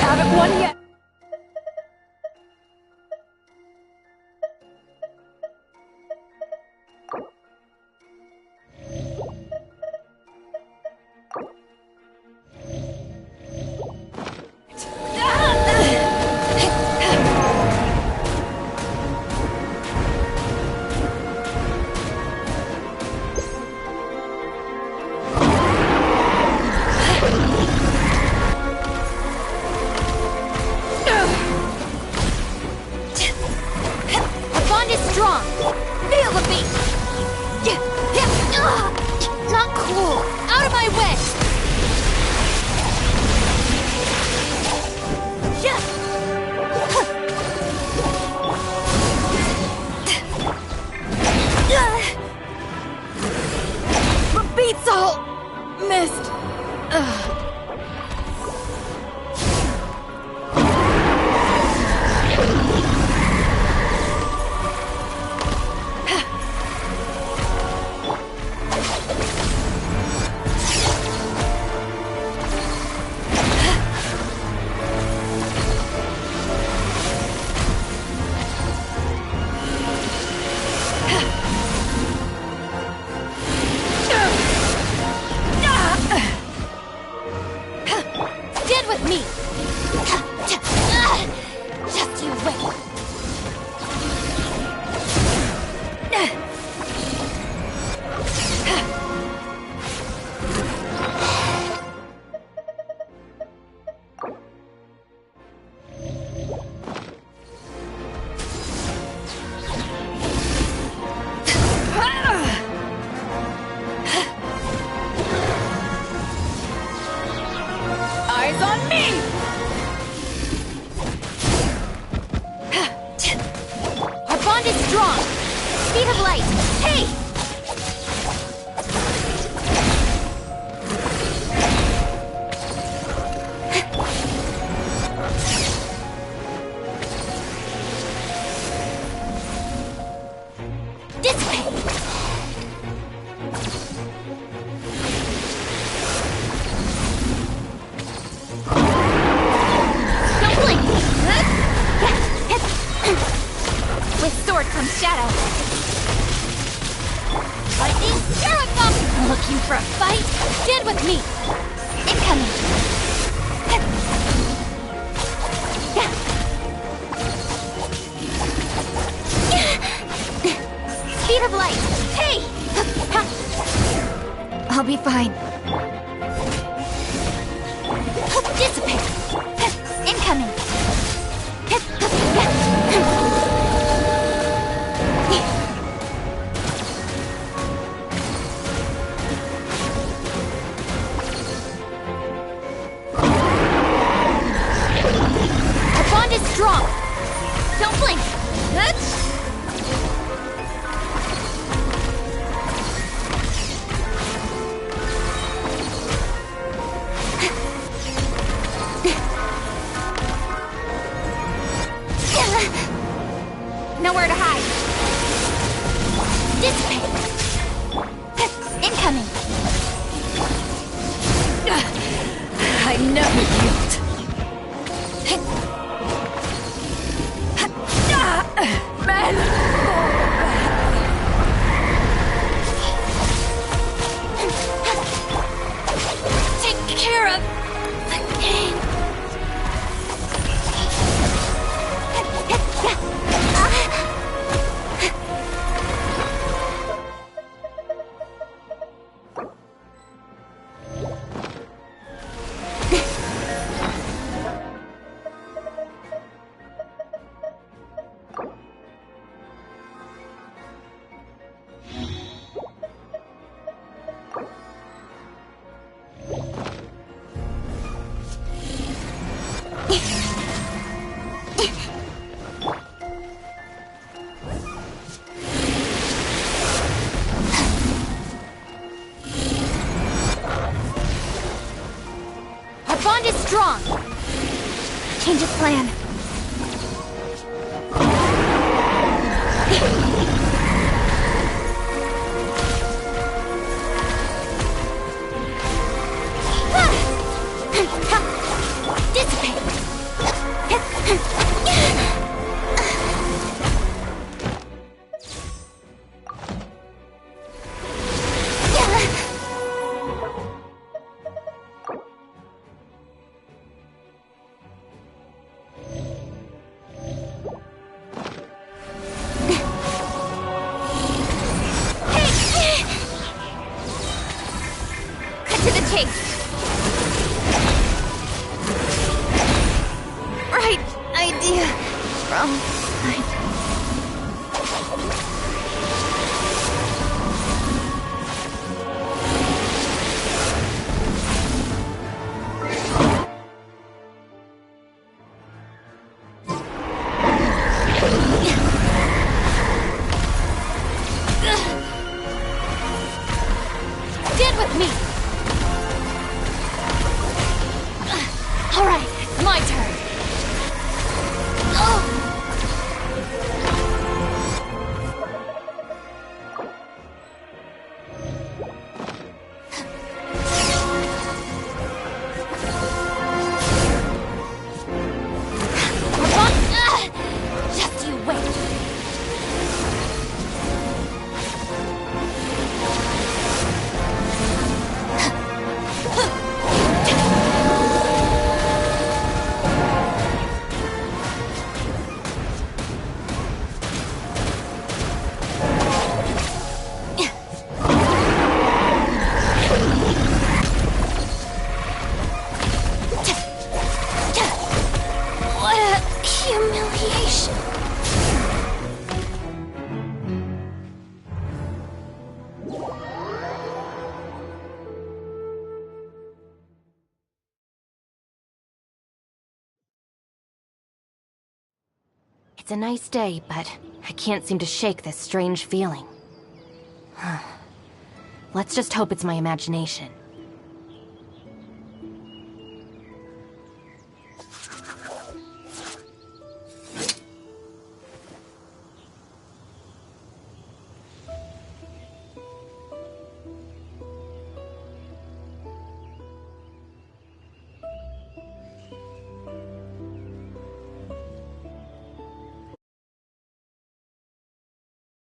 Haven't won yet. Our bond is strong! Feel the beat! Not cool! Out of my way! The beat's all missed. Looking for a fight? Stand with me! Incoming! Speed of light! Hey! I'll be fine. Dissipate! Incoming! Our bond is strong! Don't blink! Nowhere to hide. Dissipate. Incoming. I never yield. Man. Take care of the pain. Bond is strong. Change of plan. Dissipate. Right idea. Wrong time. Stand with me. All right, my turn. Just you wait. What a humiliation. It's a nice day, but I can't seem to shake this strange feeling. Let's just hope it's my imagination.